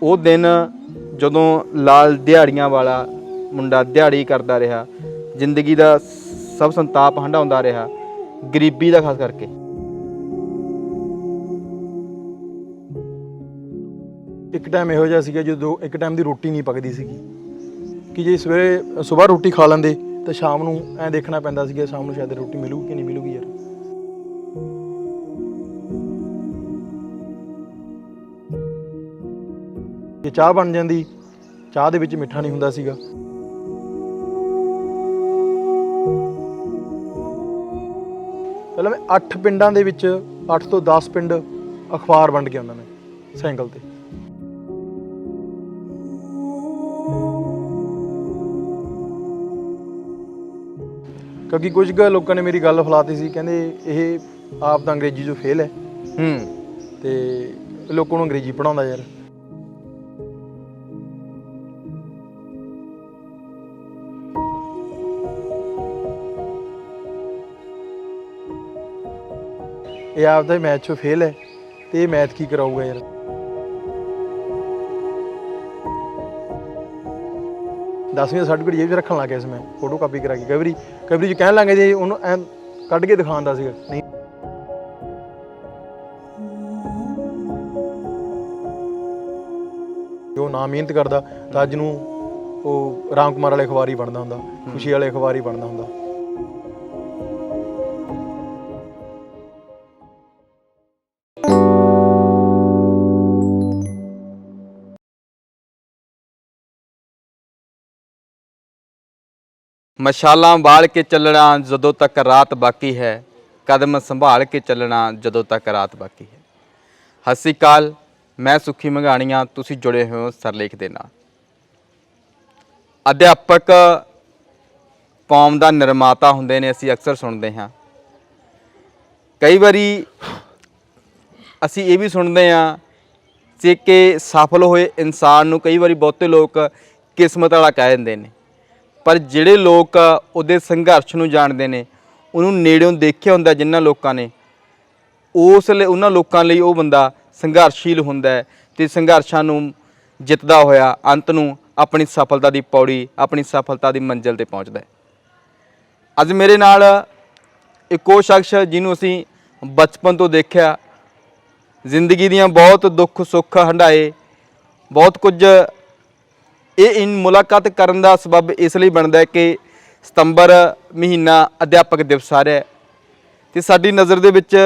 ਉਹ ਦਿਨ ਜਦੋਂ ਲਾਲ ਦਿਹਾੜੀਆਂ ਵਾਲਾ ਮੁੰਡਾ ਦਿਹਾੜੀ ਕਰਦਾ ਰਿਹਾ, ਜ਼ਿੰਦਗੀ ਦਾ ਸਭ ਸੰਤਾਪ ਹੰਢਾਉਂਦਾ ਰਿਹਾ, ਗਰੀਬੀ ਦਾ ਖਾਸ ਕਰਕੇ। ਇੱਕ ਟਾਈਮ ਇਹੋ ਜਿਹਾ ਸੀਗਾ ਜਦੋਂ ਇੱਕ ਟਾਈਮ ਦੀ ਰੋਟੀ ਨਹੀਂ ਪੱਕਦੀ ਸੀਗੀ ਕਿ ਜੇ ਸਵੇਰੇ ਸੁਬਾਹ ਰੋਟੀ ਖਾ ਲੈਂਦੇ ਤਾਂ ਸ਼ਾਮ ਨੂੰ ਐਂ ਦੇਖਣਾ ਪੈਂਦਾ ਸੀਗਾ ਸ਼ਾਮ ਨੂੰ ਸ਼ਾਇਦ ਰੋਟੀ ਮਿਲੂਗੀ ਕਿ ਨਹੀਂ ਮਿਲੂਗੀ ਯਾਰ। ਜੇ ਚਾਹ ਬਣ ਜਾਂਦੀ, ਚਾਹ ਦੇ ਵਿੱਚ ਮਿੱਠਾ ਨਹੀਂ ਹੁੰਦਾ ਸੀਗਾ। ਪਹਿਲਾਂ ਮੈਂ 8 ਪਿੰਡਾਂ ਦੇ ਵਿੱਚ 8 ਤੋਂ 10 ਪਿੰਡ ਅਖਬਾਰ ਵੰਡ ਕੇ ਆਉਂਦਾ ਮੈਂ ਸਾਈਕਲ ਤੇ। ਕਿਉਂਕਿ ਕੁਝ ਕੁ ਲੋਕਾਂ ਨੇ ਮੇਰੀ ਗੱਲ ਫੈਲਾਤੀ ਸੀ, ਕਹਿੰਦੇ ਇਹ ਆਪ ਤਾਂ ਅੰਗਰੇਜ਼ੀ 'ਚੋਂ ਫੇਲ ਹੈ ਤੇ ਲੋਕਾਂ ਨੂੰ ਅੰਗਰੇਜ਼ੀ ਪੜ੍ਹਾਉਂਦਾ ਯਾਰ। ਇਹ ਆਪ ਦਾ ਮੈਥ 'ਚੋਂ ਫੇਲ ਹੈ ਤੇ ਇਹ ਮੈਥ ਕੀ ਕਰਾਊਗਾ ਯਾਰ। ਦਸਵੀਂ ਦਾ ਸਰਟੀਫਿਕੇਟ ਇਹ ਵੀ ਰੱਖਣ ਲੱਗ ਗਿਆ ਸੀ ਮੈਂ, ਫੋਟੋ ਕਾਪੀ ਕਰਾ ਕੇ। ਕਈ ਵਾਰੀ ਕਹਿਣ ਲੱਗੇ ਜੇ ਉਹਨੂੰ ਐਂ ਕੱਢ ਕੇ ਦਿਖਾਉਂਦਾ ਸੀਗਾ, ਨਹੀਂ ਉਹ ਨਾ ਮਿਹਨਤ ਕਰਦਾ ਤਾਂ ਅੱਜ ਨੂੰ ਉਹ ਰਾਮ ਕੁਮਾਰ ਵਾਲੇ ਅਖਬਾਰ ਹੀ ਬਣਦਾ ਹੁੰਦਾ, ਖੁਸ਼ੀ ਵਾਲੇ ਅਖਬਾਰ ਹੀ ਬਣਦਾ ਹੁੰਦਾ। ਮਸ਼ਾਲਾਂ ਬਾਲ ਕੇ ਚੱਲਣਾ ਜਦੋਂ ਤੱਕ ਰਾਤ ਬਾਕੀ ਹੈ, ਕਦਮ ਸੰਭਾਲ ਕੇ ਚੱਲਣਾ ਜਦੋਂ ਤੱਕ ਰਾਤ ਬਾਕੀ ਹੈ। ਸਤਿ ਸ਼੍ਰੀ ਅਕਾਲ, ਮੈਂ ਸੁੱਖੀ ਮੰਘਾਣੀਆਂ, ਤੁਸੀਂ ਜੁੜੇ ਹੋਏ ਹੋ ਸਰਲੇਖ ਦੇ ਨਾਲ। ਅਧਿਆਪਕ ਕੌਮ ਦਾ ਨਿਰਮਾਤਾ ਹੁੰਦੇ ਨੇ, ਅਸੀਂ ਅਕਸਰ ਸੁਣਦੇ ਹਾਂ। ਕਈ ਵਾਰੀ ਅਸੀਂ ਇਹ ਵੀ ਸੁਣਦੇ ਹਾਂ ਕਿ ਸਫਲ ਹੋਏ ਇਨਸਾਨ ਨੂੰ ਕਈ ਵਾਰੀ ਬਹੁਤੇ ਲੋਕ ਕਿਸਮਤ ਵਾਲਾ ਕਹਿ ਦਿੰਦੇ ਨੇ, ਪਰ ਜਿਹੜੇ ਲੋਕ ਉਹਦੇ ਸੰਘਰਸ਼ ਨੂੰ ਜਾਣਦੇ ਨੇ, ਉਹਨੂੰ ਨੇੜਿਓਂ ਦੇਖਿਆ ਹੁੰਦਾ ਜਿਨ੍ਹਾਂ ਲੋਕਾਂ ਨੇ, ਉਸ ਲਈ ਉਹਨਾਂ ਲੋਕਾਂ ਲਈ ਉਹ ਬੰਦਾ ਸੰਘਰਸ਼ੀਲ ਹੁੰਦਾ ਹੈ ਅਤੇ ਸੰਘਰਸ਼ਾਂ ਨੂੰ ਜਿੱਤਦਾ ਹੋਇਆ ਅੰਤ ਨੂੰ ਆਪਣੀ ਸਫਲਤਾ ਦੀ ਪੌੜੀ, ਆਪਣੀ ਸਫਲਤਾ ਦੀ ਮੰਜ਼ਿਲ 'ਤੇ ਪਹੁੰਚਦਾ ਹੈ। ਅੱਜ ਮੇਰੇ ਨਾਲ ਇੱਕ ਉਹ ਸ਼ਖਸ ਜਿਹਨੂੰ ਅਸੀਂ ਬਚਪਨ ਤੋਂ ਦੇਖਿਆ, ਜ਼ਿੰਦਗੀ ਦੀਆਂ ਬਹੁਤ ਦੁੱਖ ਸੁੱਖ ਹੰਢਾਏ, ਬਹੁਤ ਕੁਝ। ਇਹ ਮੁਲਾਕਾਤ ਕਰਨ ਦਾ ਸਬੱਬ ਇਸ ਲਈ ਬਣਦਾ ਹੈ ਕਿ ਸਤੰਬਰ ਮਹੀਨਾ ਅਧਿਆਪਕ ਦਿਵਸ ਆ ਰਿਹਾ ਅਤੇ ਸਾਡੀ ਨਜ਼ਰ ਦੇ ਵਿੱਚ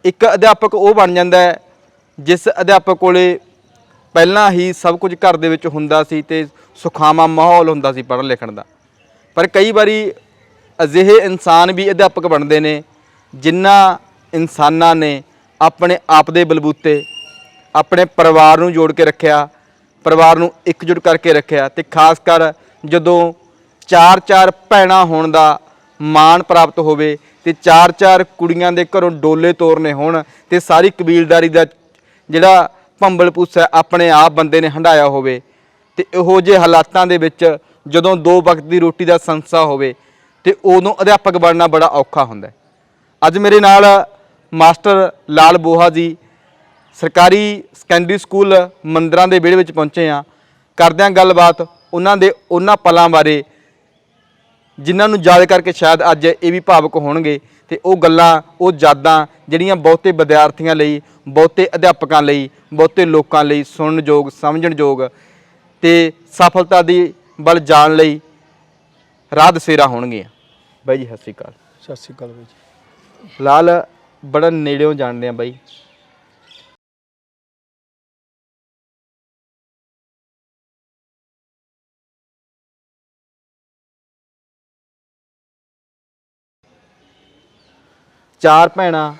ਇੱਕ ਅਧਿਆਪਕ ਉਹ ਬਣ ਜਾਂਦਾ ਹੈ ਜਿਸ ਅਧਿਆਪਕ ਕੋਲੇ ਪਹਿਲਾਂ ਹੀ ਸਭ ਕੁਝ ਘਰ ਦੇ ਵਿੱਚ ਹੁੰਦਾ ਸੀ ਅਤੇ ਸੁਖਾਵਾਂ ਮਾਹੌਲ ਹੁੰਦਾ ਸੀ ਪੜ੍ਹਨ ਲਿਖਣ ਦਾ। ਪਰ ਕਈ ਵਾਰੀ ਅਜਿਹੇ ਇਨਸਾਨ ਵੀ ਅਧਿਆਪਕ ਬਣਦੇ ਨੇ ਜਿਨ੍ਹਾਂ ਇਨਸਾਨਾਂ ਨੇ ਆਪਣੇ ਆਪ ਦੇ ਬਲਬੂਤੇ ਆਪਣੇ ਪਰਿਵਾਰ ਨੂੰ ਜੋੜ ਕੇ ਰੱਖਿਆ, ਪਰਿਵਾਰ ਨੂੰ ਇਕਜੁੱਟ ਕਰਕੇ ਰੱਖਿਆ, ਅਤੇ ਖਾਸ ਕਰ ਜਦੋਂ 4 ਭੈਣਾਂ ਹੋਣ ਦਾ ਮਾਣ ਪ੍ਰਾਪਤ ਹੋਵੇ ਅਤੇ 4 ਕੁੜੀਆਂ ਦੇ ਘਰੋਂ ਡੋਲੇ ਤੋਰਨੇ ਹੋਣ ਅਤੇ ਸਾਰੀ ਕਬੀਲਦਾਰੀ ਦਾ ਜਿਹੜਾ ਭੰਬਲ ਭੂਸਾ ਆਪਣੇ ਆਪ ਬੰਦੇ ਨੇ ਹੰਢਾਇਆ ਹੋਵੇ, ਅਤੇ ਇਹੋ ਜਿਹੇ ਹਾਲਾਤਾਂ ਦੇ ਵਿੱਚ ਜਦੋਂ 2 ਵਕਤ ਦੀ ਰੋਟੀ ਦਾ ਸੰਸਾ ਹੋਵੇ ਅਤੇ ਉਦੋਂ ਅਧਿਆਪਕ ਬਣਨਾ ਬੜਾ ਔਖਾ ਹੁੰਦਾ। ਅੱਜ ਮੇਰੇ ਨਾਲ ਮਾਸਟਰ ਲਾਲ ਬੋਹਾ ਜੀ ਸਰਕਾਰੀ ਸੈਕੰਡਰੀ ਸਕੂਲ ਮੰਦਰਾਂ ਦੇ ਵਿਹੜੇ ਵਿੱਚ ਪਹੁੰਚੇ ਹਾਂ। ਕਰਦੇ ਹਾਂ ਗੱਲਬਾਤ ਉਹਨਾਂ ਪਲਾਂ ਬਾਰੇ ਜਿਨ੍ਹਾਂ ਨੂੰ ਯਾਦ ਕਰਕੇ ਸ਼ਾਇਦ ਅੱਜ ਇਹ ਵੀ ਭਾਵੁਕ ਹੋਣਗੇ, ਅਤੇ ਉਹ ਗੱਲਾਂ, ਉਹ ਯਾਦਾਂ ਜਿਹੜੀਆਂ ਬਹੁਤੇ ਵਿਦਿਆਰਥੀਆਂ ਲਈ, ਬਹੁਤੇ ਅਧਿਆਪਕਾਂ ਲਈ, ਬਹੁਤੇ ਲੋਕਾਂ ਲਈ ਸੁਣਨਯੋਗ, ਸਮਝਣਯੋਗ ਅਤੇ ਸਫਲਤਾ ਦੀ ਵੱਲ ਜਾਣ ਲਈ ਰਾਹ ਦਸੇਰਾ ਹੋਣਗੀਆਂ। ਬਾਈ ਜੀ ਸਤਿ ਸ਼੍ਰੀ ਅਕਾਲ। ਸਤਿ ਸ਼੍ਰੀ ਅਕਾਲ ਬਾਈ ਜੀ। ਲਾਲ, ਬੜਾ ਨੇੜਿਓਂ ਜਾਣਦੇ ਹਾਂ ਬਾਈ। ਚਾਰ ਭੈਣਾਂ,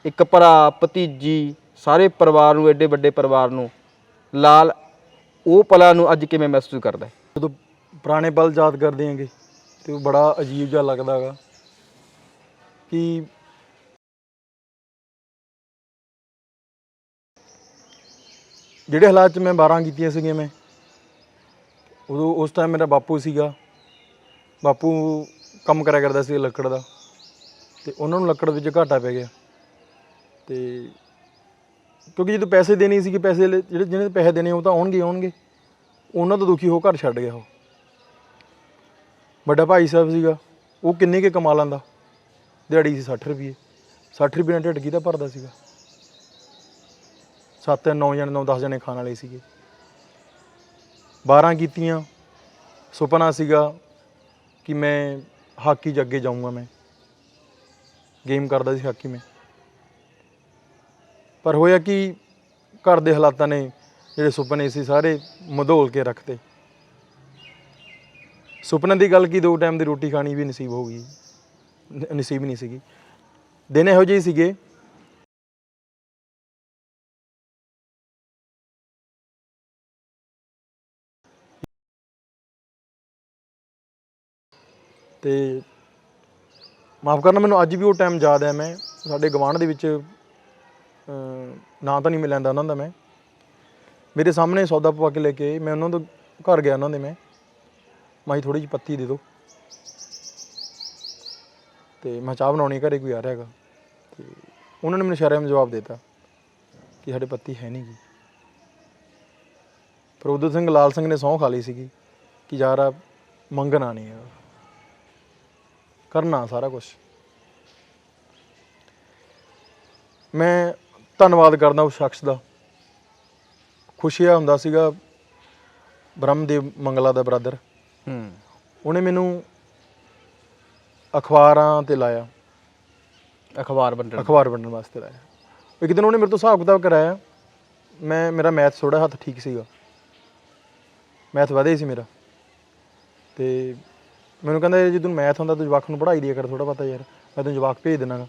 ਇੱਕ ਭਰਾ, ਭਤੀਜੀ, ਸਾਰੇ ਪਰਿਵਾਰ ਨੂੰ, ਐਡੇ ਵੱਡੇ ਪਰਿਵਾਰ ਨੂੰ, ਲਾਲ ਉਹ ਪਲਾਂ ਨੂੰ ਅੱਜ ਕਿਵੇਂ ਮਹਿਸੂਸ ਕਰਦਾ? ਜਦੋਂ ਪੁਰਾਣੇ ਪਲ ਯਾਦ ਕਰਦੇ ਹੈਗੇ ਅਤੇ ਉਹ ਬੜਾ ਅਜੀਬ ਜਿਹਾ ਲੱਗਦਾ ਹੈਗਾ ਕਿ ਜਿਹੜੇ ਹਾਲਾਤ 'ਚ ਮੈਂ 12 ਕੀਤੀਆਂ ਸੀਗੀਆਂ ਮੈਂ ਉਦੋਂ, ਉਸ ਟਾਈਮ ਮੇਰਾ ਬਾਪੂ ਸੀਗਾ। ਬਾਪੂ ਕੰਮ ਕਰਿਆ ਕਰਦਾ ਸੀ ਲੱਕੜ ਦਾ, ਅਤੇ ਉਹਨਾਂ ਨੂੰ ਲੱਕੜ ਵਿੱਚ ਘਾਟਾ ਪੈ ਗਿਆ ਅਤੇ ਕਿਉਂਕਿ ਜਦੋਂ ਪੈਸੇ ਦੇਣੇ ਸੀਗੇ, ਪੈਸੇ ਜਿਹੜੇ ਜਿਹਨੇ ਪੈਸੇ ਦੇਣੇ ਉਹ ਤਾਂ ਆਉਣਗੇ, ਉਹਨਾਂ ਤੋਂ ਦੁਖੀ ਹੋ ਘਰ ਛੱਡ ਗਿਆ ਉਹ। ਵੱਡਾ ਭਾਈ ਸਾਹਿਬ ਸੀਗਾ, ਉਹ ਕਿੰਨੇ ਕੁ ਕਮਾ ਲੈਂਦਾ, ਦਿਹਾੜੀ ਸੀ 60 ਰੁਪਏ। 60 ਰੁਪਏ ਨਾਲ ਢਿੱਡ ਕਿਹਦਾ ਭਰਦਾ ਸੀਗਾ? 7-9 ਜਣੇ 9-10 ਜਣੇ ਖਾਣ ਵਾਲੇ ਸੀਗੇ। 12 ਕੀਤੀਆਂ, ਸੁਪਨਾ ਸੀਗਾ ਕਿ ਮੈਂ ਹਾਕੀ 'ਚ ਅੱਗੇ ਜਾਊਂਗਾ, ਮੈਂ ਗੇਮ ਕਰਦਾ ਸੀ ਹਾਕੀ ਮੈਂ। ਪਰ ਹੋਇਆ ਕਿ ਘਰ ਦੇ ਹਾਲਾਤਾਂ ਨੇ ਜਿਹੜੇ ਸੁਪਨੇ ਸੀ ਸਾਰੇ ਮਧੋਲ ਕੇ ਰੱਖਤੇ। ਸੁਪਨੇ ਦੀ ਗੱਲ ਕੀ, 2 ਟਾਈਮ ਦੀ ਰੋਟੀ ਖਾਣੀ ਵੀ ਨਸੀਬ ਹੋ ਗਈ, ਨਸੀਬ ਨਹੀਂ ਸੀਗੀ। ਦਿਨ ਇਹੋ ਜਿਹੇ ਸੀਗੇ ਤੇ ਮਾਫ਼ ਕਰਨਾ ਮੈਨੂੰ ਅੱਜ ਵੀ ਉਹ ਟਾਈਮ ਯਾਦ ਹੈ। ਮੈਂ ਸਾਡੇ ਗਵਾਂਢ ਦੇ ਵਿੱਚ ਨਾਂ ਤਾਂ ਨਹੀਂ ਮੈਂ ਲੈਂਦਾ ਉਹਨਾਂ ਦਾ, ਮੈਂ ਮੇਰੇ ਸਾਹਮਣੇ ਸੌਦਾ ਪਵਾ ਕੇ ਲੈ ਕੇ ਆਏ। ਮੈਂ ਉਹਨਾਂ ਦੇ ਘਰ ਗਿਆ, ਉਹਨਾਂ ਦੇ ਮੈਂ ਥੋੜ੍ਹੀ ਜਿਹੀ ਪੱਤੀ ਦੇ ਦਿਓ, ਅਤੇ ਮੈਂ ਚਾਹ ਬਣਾਉਣੀ, ਘਰੇ ਕੋਈ ਆ ਰਿਹਾ ਹੈਗਾ। ਅਤੇ ਉਹਨਾਂ ਨੇ ਮੈਨੂੰ ਸ਼ਰਮ ਜਵਾਬ ਦੇ ਦਿੱਤਾ ਕਿ ਸਾਡੇ ਪੱਤੀ ਹੈ ਨਹੀਂ ਗੀ। ਪਰ ਉਦੋ ਸਿੰਘ ਲਾਲ ਸਿੰਘ ਨੇ ਸਹੁੰ ਖਾ ਲਈ ਸੀਗੀ ਕਿ ਯਾਰ ਮੰਗਣਾ ਨਹੀਂ ਹੈਗਾ, ਕਰਨਾ ਸਾਰਾ ਕੁਛ। ਮੈਂ ਧੰਨਵਾਦ ਕਰਦਾ ਉਸ ਸ਼ਖਸ ਦਾ। ਖੁਸ਼ੀਆ ਹੁੰਦਾ ਸੀਗਾ, ਬ੍ਰਹਮਦੇਵ ਮੰਗਲਾ ਦਾ ਬ੍ਰਦਰ। ਉਹਨੇ ਮੈਨੂੰ ਅਖਬਾਰਾਂ 'ਤੇ ਲਾਇਆ, ਅਖਬਾਰ ਵੰਡਣ ਵਾਸਤੇ ਲਾਇਆ। ਇੱਕ ਦਿਨ ਉਹਨੇ ਮੇਰੇ ਤੋਂ ਹਿਸਾਬ ਕਿਤਾਬ ਕਰਾਇਆ। ਮੇਰਾ ਮੈਥ ਥੋੜ੍ਹਾ ਹੱਥ ਠੀਕ ਸੀਗਾ, ਮੈਥ ਵਧਿਆ ਹੀ ਸੀ ਮੇਰਾ। ਅਤੇ ਮੈਨੂੰ ਕਹਿੰਦਾ ਜੇ ਤੈਨੂੰ ਮੈਥ ਹੁੰਦਾ ਤੂੰ ਜਵਾਕ ਨੂੰ ਪੜ੍ਹਾਈ ਦਿਆ ਕਰ ਥੋੜ੍ਹਾ ਬਹੁਤਾ, ਯਾਰ ਮੈਂ ਤੈਨੂੰ ਜਵਾਕ ਭੇਜ ਦੇਣਾ ਗਾ।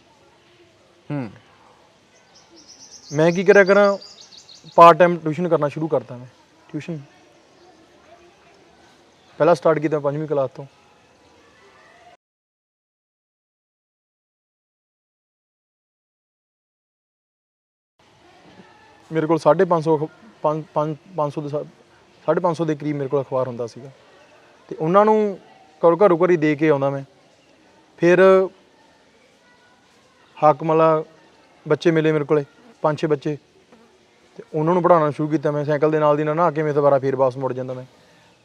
ਮੈਂ ਕੀ ਕਰਿਆ ਕਰਾਂ, ਪਾਰਟ ਟਾਈਮ ਟਿਊਸ਼ਨ ਕਰਨਾ ਸ਼ੁਰੂ ਕਰਤਾ। ਮੈਂ ਟਿਊਸ਼ਨ ਪਹਿਲਾਂ ਸਟਾਰਟ ਕੀਤਾ 5ਵੀਂ ਕਲਾਸ ਤੋਂ। ਮੇਰੇ ਕੋਲ 550 ਦੇ ਕਰੀਬ ਮੇਰੇ ਕੋਲ ਅਖਬਾਰ ਹੁੰਦਾ ਸੀਗਾ, ਅਤੇ ਉਹਨਾਂ ਨੂੰ ਘਰੋਂ ਘਰੀ ਦੇ ਕੇ ਆਉਂਦਾ ਮੈਂ। ਫਿਰ ਹਾਕਮ ਵਾਲਾ ਬੱਚੇ ਮਿਲੇ ਮੇਰੇ ਕੋਲ 5-6 ਬੱਚੇ, ਅਤੇ ਉਹਨਾਂ ਨੂੰ ਪੜ੍ਹਾਉਣਾ ਸ਼ੁਰੂ ਕੀਤਾ ਮੈਂ। ਸਾਈਕਲ ਦੇ ਨਾਲ ਦੀ ਨਾਲ ਨਹਾ ਕੇ ਮੈਂ ਦੁਬਾਰਾ ਫਿਰ ਵਾਪਸ ਮੁੜ ਜਾਂਦਾ ਮੈਂ।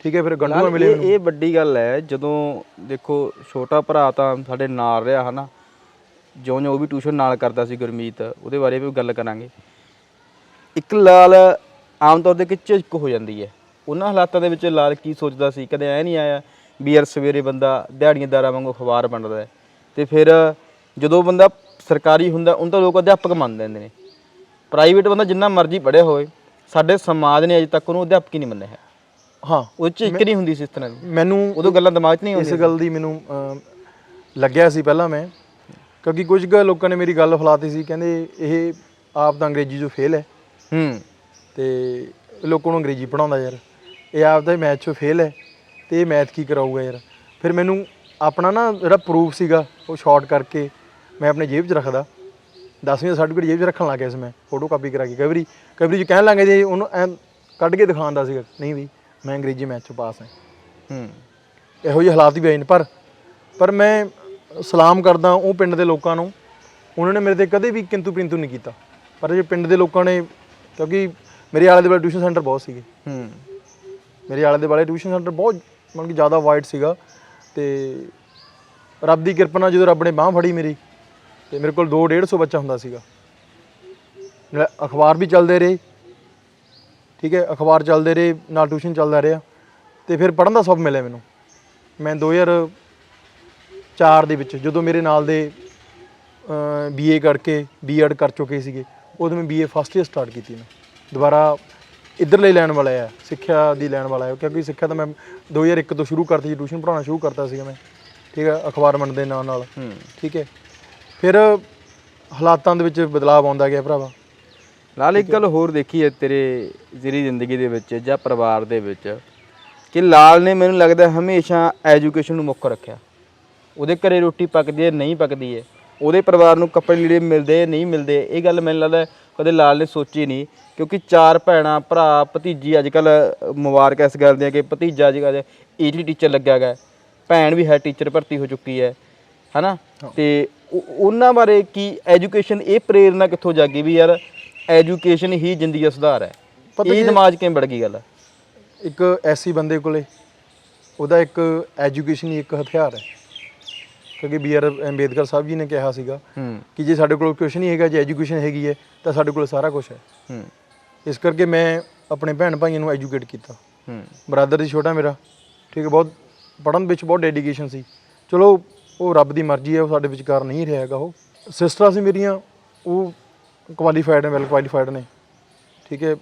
ਠੀਕ ਹੈ, ਫਿਰ ਗੰਢੂਆ ਮਿਲੇ ਮੈਨੂੰ। ਇਹ ਵੱਡੀ ਗੱਲ ਹੈ। ਜਦੋਂ ਦੇਖੋ ਛੋਟਾ ਭਰਾ ਤਾਂ ਸਾਡੇ ਨਾਲ ਰਿਹਾ ਹੈ ਨਾ, ਜਿਉਂ ਉਹ ਵੀ ਟਿਊਸ਼ਨ ਨਾਲ ਕਰਦਾ ਸੀ, ਗੁਰਮੀਤ, ਉਹਦੇ ਬਾਰੇ ਵੀ ਗੱਲ ਕਰਾਂਗੇ। ਇੱਕ ਲਾਲ ਆਮ ਤੌਰ 'ਤੇ ਕਿ ਝਿਜਕ ਹੋ ਜਾਂਦੀ ਹੈ ਉਹਨਾਂ ਹਾਲਾਤਾਂ ਦੇ ਵਿੱਚ। ਲਾਲ ਕੀ ਸੋਚਦਾ ਸੀ, ਕਦੇ ਐਂ ਨਹੀਂ ਆਇਆ ਵੀ ਯਾਰ ਸਵੇਰੇ ਬੰਦਾ ਦਿਹਾੜੀਦਾਰਾਂ ਵਾਂਗੂ ਅਖਬਾਰ ਵੰਡਦਾ, ਅਤੇ ਫਿਰ ਜਦੋਂ ਬੰਦਾ ਸਰਕਾਰੀ ਹੁੰਦਾ ਉਹਨੂੰ ਤਾਂ ਲੋਕ ਅਧਿਆਪਕ ਮੰਨ ਲੈਂਦੇ ਨੇ। ਪ੍ਰਾਈਵੇਟ ਬੰਦਾ ਜਿੰਨਾ ਮਰਜ਼ੀ ਪੜ੍ਹਿਆ ਹੋਵੇ, ਸਾਡੇ ਸਮਾਜ ਨੇ ਅਜੇ ਤੱਕ ਉਹਨੂੰ ਅਧਿਆਪਕ ਹੀ ਨਹੀਂ ਮੰਨਿਆ ਹੈ। ਹਾਂ, ਉਹ 'ਚ ਇੱਕ ਨਹੀਂ ਹੁੰਦੀ ਸੀ ਇਸ ਤਰ੍ਹਾਂ ਦੀ। ਮੈਨੂੰ ਉਦੋਂ ਗੱਲਾਂ ਦਿਮਾਗ 'ਚ ਨਹੀਂ ਆਉਂਦੀਆਂ। ਇਸ ਗੱਲ ਦੀ ਮੈਨੂੰ ਲੱਗਿਆ ਸੀ ਪਹਿਲਾਂ ਮੈਂ, ਕਿਉਂਕਿ ਕੁਝ ਕੁ ਲੋਕਾਂ ਨੇ ਮੇਰੀ ਗੱਲ ਫੈਲਾਤੀ ਸੀ। ਕਹਿੰਦੇ ਇਹ ਆਪ ਤਾਂ ਅੰਗਰੇਜ਼ੀ 'ਚੋਂ ਫੇਲ ਹੈ, ਅਤੇ ਲੋਕਾਂ ਨੂੰ ਅੰਗਰੇਜ਼ੀ ਪੜ੍ਹਾਉਂਦਾ ਯਾਰ, ਇਹ ਆਪ ਤਾਂ ਮੈਥ 'ਚੋਂ ਫੇਲ ਹੈ, ਅਤੇ ਇਹ ਮੈਥ ਕੀ ਕਰਾਊਗਾ ਯਾਰ। ਫਿਰ ਮੈਨੂੰ ਆਪਣਾ ਨਾ ਜਿਹੜਾ ਪ੍ਰੂਫ ਸੀਗਾ ਉਹ ਸ਼ਾਰਟ ਕਰਕੇ ਮੈਂ ਆਪਣੇ ਜੇਬ 'ਚ ਰੱਖਦਾ। 10ਵੀਂ ਦਾ ਸਰਟੀਫਿਕੇਟ ਜੇਬ 'ਚ ਰੱਖਣ ਲੱਗ ਗਿਆ ਸੀ ਮੈਂ, ਫੋਟੋ ਕਾਪੀ ਕਰਾ ਕੇ। ਕਈ ਵਾਰੀ ਚ ਕਹਿਣ ਲੱਗੇ ਜੇ ਉਹਨੂੰ ਐਂ ਕੱਢ ਕੇ ਦਿਖਾਉਂਦਾ ਸੀਗਾ, ਨਹੀਂ ਵੀ ਮੈਂ ਅੰਗਰੇਜ਼ੀ ਮੈਥ 'ਚ ਪਾਸ ਹਾਂ। ਇਹੋ ਜਿਹੇ ਹਾਲਾਤ ਵੀ ਆਏ ਨੇ। ਪਰ ਮੈਂ ਸਲਾਮ ਕਰਦਾ ਉਹ ਪਿੰਡ ਦੇ ਲੋਕਾਂ ਨੂੰ, ਉਹਨਾਂ ਨੇ ਮੇਰੇ 'ਤੇ ਕਦੇ ਵੀ ਕਿੰਤੂ ਪ੍ਰਿੰਤੂ ਨਹੀਂ ਕੀਤਾ। ਪਰ ਜੇ ਪਿੰਡ ਦੇ ਲੋਕਾਂ ਨੇ, ਕਿਉਂਕਿ ਮੇਰੇ ਆਲੇ ਦੁਆਲੇ ਟਿਊਸ਼ਨ ਸੈਂਟਰ ਬਹੁਤ ਸੀਗੇ, ਮੇਰੇ ਆਲੇ ਦੁਆਲੇ ਟਿਊਸ਼ਨ ਸੈਂਟਰ ਬਹੁਤ ਮਤਲਬ ਕਿ ਜ਼ਿਆਦਾ ਵਾਈਡ ਸੀਗਾ। ਅਤੇ ਰੱਬ ਦੀ ਕਿਰਪਾ ਨਾਲ ਜਦੋਂ ਰੱਬ ਨੇ ਬਾਂਹ ਫੜੀ ਮੇਰੀ, ਅਤੇ ਮੇਰੇ ਕੋਲ 200-150 ਬੱਚਾ ਹੁੰਦਾ ਸੀਗਾ। ਅਖਬਾਰ ਵੀ ਚੱਲਦੇ ਰਹੇ, ਠੀਕ ਹੈ, ਅਖਬਾਰ ਚੱਲਦੇ ਰਹੇ, ਨਾਲ ਟਿਊਸ਼ਨ ਚੱਲਦਾ ਰਿਹਾ, ਅਤੇ ਫਿਰ ਪੜ੍ਹਨ ਦਾ ਸਬਕ ਮਿਲਿਆ ਮੈਨੂੰ। ਮੈਂ 2004 ਦੇ ਵਿੱਚ ਜਦੋਂ ਮੇਰੇ ਨਾਲ ਦੇ BA ਕਰਕੇ B.Ed ਕਰ ਚੁੱਕੇ ਸੀਗੇ, ਉਦੋਂ ਮੈਂ BA ਫਸਟ ਈਅਰ ਸਟਾਰਟ ਕੀਤੀ। ਮੈਂ ਦੁਬਾਰਾ ਇੱਧਰਲੇ ਲੈਣ ਵਾਲਾ ਆ, ਸਿੱਖਿਆ ਦੀ ਲੈਣ ਵਾਲਾ ਆ, ਕਿਉਂਕਿ ਸਿੱਖਿਆ ਤਾਂ ਮੈਂ 2001 ਤੋਂ ਸ਼ੁਰੂ ਕਰਤੀ ਸੀ, ਟਿਊਸ਼ਨ ਪੜ੍ਹਾਉਣਾ ਸ਼ੁਰੂ ਕਰਤਾ ਸੀਗਾ ਮੈਂ। ਠੀਕ ਹੈ, ਅਖਬਾਰ ਵੰਡ ਦੇ ਨਾਲ। ਠੀਕ ਹੈ, ਫਿਰ ਹਾਲਾਤਾਂ ਦੇ ਵਿੱਚ ਬਦਲਾਅ ਆਉਂਦਾ ਗਿਆ ਭਰਾਵਾ। ਨਾਲ ਇੱਕ ਗੱਲ ਹੋਰ ਦੇਖੀ ਹੈ ਤੇਰੇ ਜਿਹੜੀ ਜ਼ਿੰਦਗੀ ਦੇ ਵਿੱਚ ਜਾਂ ਪਰਿਵਾਰ ਦੇ ਵਿੱਚ, ਕਿ ਲਾਲ ਨੇ ਮੈਨੂੰ ਲੱਗਦਾ ਹਮੇਸ਼ਾ ਐਜੂਕੇਸ਼ਨ ਨੂੰ ਮੁੱਖ ਰੱਖਿਆ। ਉਹਦੇ ਘਰੇ ਰੋਟੀ ਪੱਕਦੀ ਹੈ ਨਹੀਂ ਪੱਕਦੀ ਹੈ, ਉਹਦੇ ਪਰਿਵਾਰ ਨੂੰ ਕੱਪੜੇ ਲੀੜੇ ਮਿਲਦੇ ਨਹੀਂ ਮਿਲਦੇ, ਇਹ ਗੱਲ ਮੈਨੂੰ ਲੱਗਦਾ ਕਦੇ ਲਾਲ ਨੇ ਸੋਚੀ ਨਹੀਂ। ਕਿਉਂਕਿ 4 ਭੈਣਾਂ ਭਰਾ ਭਤੀਜੀ, ਅੱਜ ਕੱਲ੍ਹ ਮੁਬਾਰਕ ਇਸ ਗੱਲ ਦੀਆਂ ਕਿ ਭਤੀਜਾ ਅੱਜ ਕੱਲ੍ਹ ਈਟੀ ਟੀਚਰ ਲੱਗਿਆ ਗਾ, ਭੈਣ ਵੀ ਹੈ ਟੀਚਰ ਭਰਤੀ ਹੋ ਚੁੱਕੀ ਹੈ ਨਾ। ਅਤੇ ਉਹਨਾਂ ਬਾਰੇ ਕੀ ਐਜੂਕੇਸ਼ਨ, ਇਹ ਪ੍ਰੇਰਨਾ ਕਿੱਥੋਂ ਜਾਗੀ ਵੀ ਯਾਰ ਐਜੂਕੇਸ਼ਨ ਹੀ ਜ਼ਿੰਦਗੀ ਦਾ ਸੁਧਾਰ ਹੈ। ਇਹ ਦਿਮਾਗ 'ਚ ਕਿਵੇਂ ਵੜ ਗਈ ਗੱਲ? ਇੱਕ ਐਸੀ ਬੰਦੇ ਕੋਲੇ ਉਹਦਾ ਇੱਕ ਐਜੂਕੇਸ਼ਨ ਹੀ ਇੱਕ ਹਥਿਆਰ ਹੈ, ਕਿਉਂਕਿ B.R. ਅੰਬੇਦਕਰ ਸਾਹਿਬ ਜੀ ਨੇ ਕਿਹਾ ਸੀਗਾ ਕਿ ਜੇ ਸਾਡੇ ਕੋਲ ਕੁਛ ਨਹੀਂ ਹੈਗਾ, ਜੇ ਐਜੂਕੇਸ਼ਨ ਹੈਗੀ ਹੈ ਤਾਂ ਸਾਡੇ ਕੋਲ ਸਾਰਾ ਕੁਝ ਹੈ। ਇਸ ਕਰਕੇ ਮੈਂ ਆਪਣੇ ਭੈਣ ਭਾਈਆਂ ਨੂੰ ਐਜੂਕੇਟ ਕੀਤਾ। ਬਰਾਦਰ ਸੀ ਛੋਟਾ ਮੇਰਾ, ਠੀਕ ਹੈ, ਬਹੁਤ ਪੜ੍ਹਨ ਵਿੱਚ ਬਹੁਤ ਡੈਡੀਕੇਸ਼ਨ ਸੀ। ਚਲੋ ਉਹ ਰੱਬ ਦੀ ਮਰਜ਼ੀ ਹੈ, ਉਹ ਸਾਡੇ ਵਿਚਕਾਰ ਨਹੀਂ ਰਿਹਾ ਹੈਗਾ। ਉਹ ਸਿਸਟਰਾਂ ਸੀ ਮੇਰੀਆਂ, ਉਹ ਕੁਆਲੀਫਾਈਡ ਨੇ, ਵੈਲ ਕੁਆਲੀਫਾਈਡ ਨੇ, ਠੀਕ ਹੈ,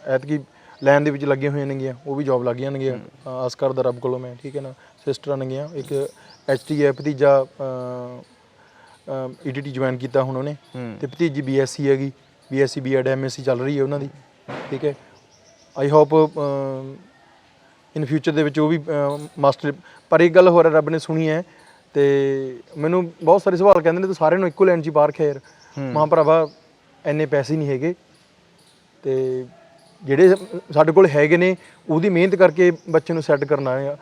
ਐਤਕੀ ਲਾਈਨ ਦੇ ਵਿੱਚ ਲੱਗੀਆਂ ਹੋਈਆਂ ਨੇਗੀਆਂ, ਉਹ ਵੀ ਜੋਬ ਲੱਗ ਜਾਣਗੀਆਂ, ਆਸ ਕਰਦਾ ਰੱਬ ਕੋਲੋਂ ਮੈਂ, ਠੀਕ ਹੈ ਨਾ। ਸਿਸਟਰਾਂ ਨੇਗੀਆਂ, ਇੱਕ HT ਹੈ, ਭਤੀਜਾ ETT ਜੁਆਇਨ ਕੀਤਾ ਹੁਣ ਉਹਨੇ, ਅਤੇ ਭਤੀਜੀ BSc ਹੈਗੀ, BSc B.Ed MSc ਚੱਲ ਰਹੀ ਹੈ ਉਹਨਾਂ ਦੀ, ਠੀਕ ਹੈ। ਆਈ ਹੋਪ ਇਨ ਫਿਊਚਰ ਦੇ ਵਿੱਚ ਉਹ ਵੀ ਮਾਸਟਰ। ਪਰ ਇੱਕ ਗੱਲ ਹੋਰ ਰੱਬ ਨੇ ਸੁਣੀ ਹੈ, ਅਤੇ ਮੈਨੂੰ ਬਹੁਤ ਸਾਰੇ ਸਵਾਲ ਕਹਿੰਦੇ ਨੇ ਤੂੰ ਸਾਰਿਆਂ ਨੂੰ ਇੱਕੋ ਲਾਈਨ 'ਚ ਪਾ ਰੱਖਿਆ ਯਾਰ। ਮਾਂ ਭਰਾਵਾ ਇੰਨੇ ਪੈਸੇ ਨਹੀਂ ਹੈਗੇ, ਅਤੇ ਜਿਹੜੇ ਸਾਡੇ ਕੋਲ ਹੈਗੇ ਨੇ ਉਹਦੀ ਮਿਹਨਤ ਕਰਕੇ ਬੱਚੇ ਨੂੰ ਸੈੱਟ ਕਰਨਾ ਹੈ।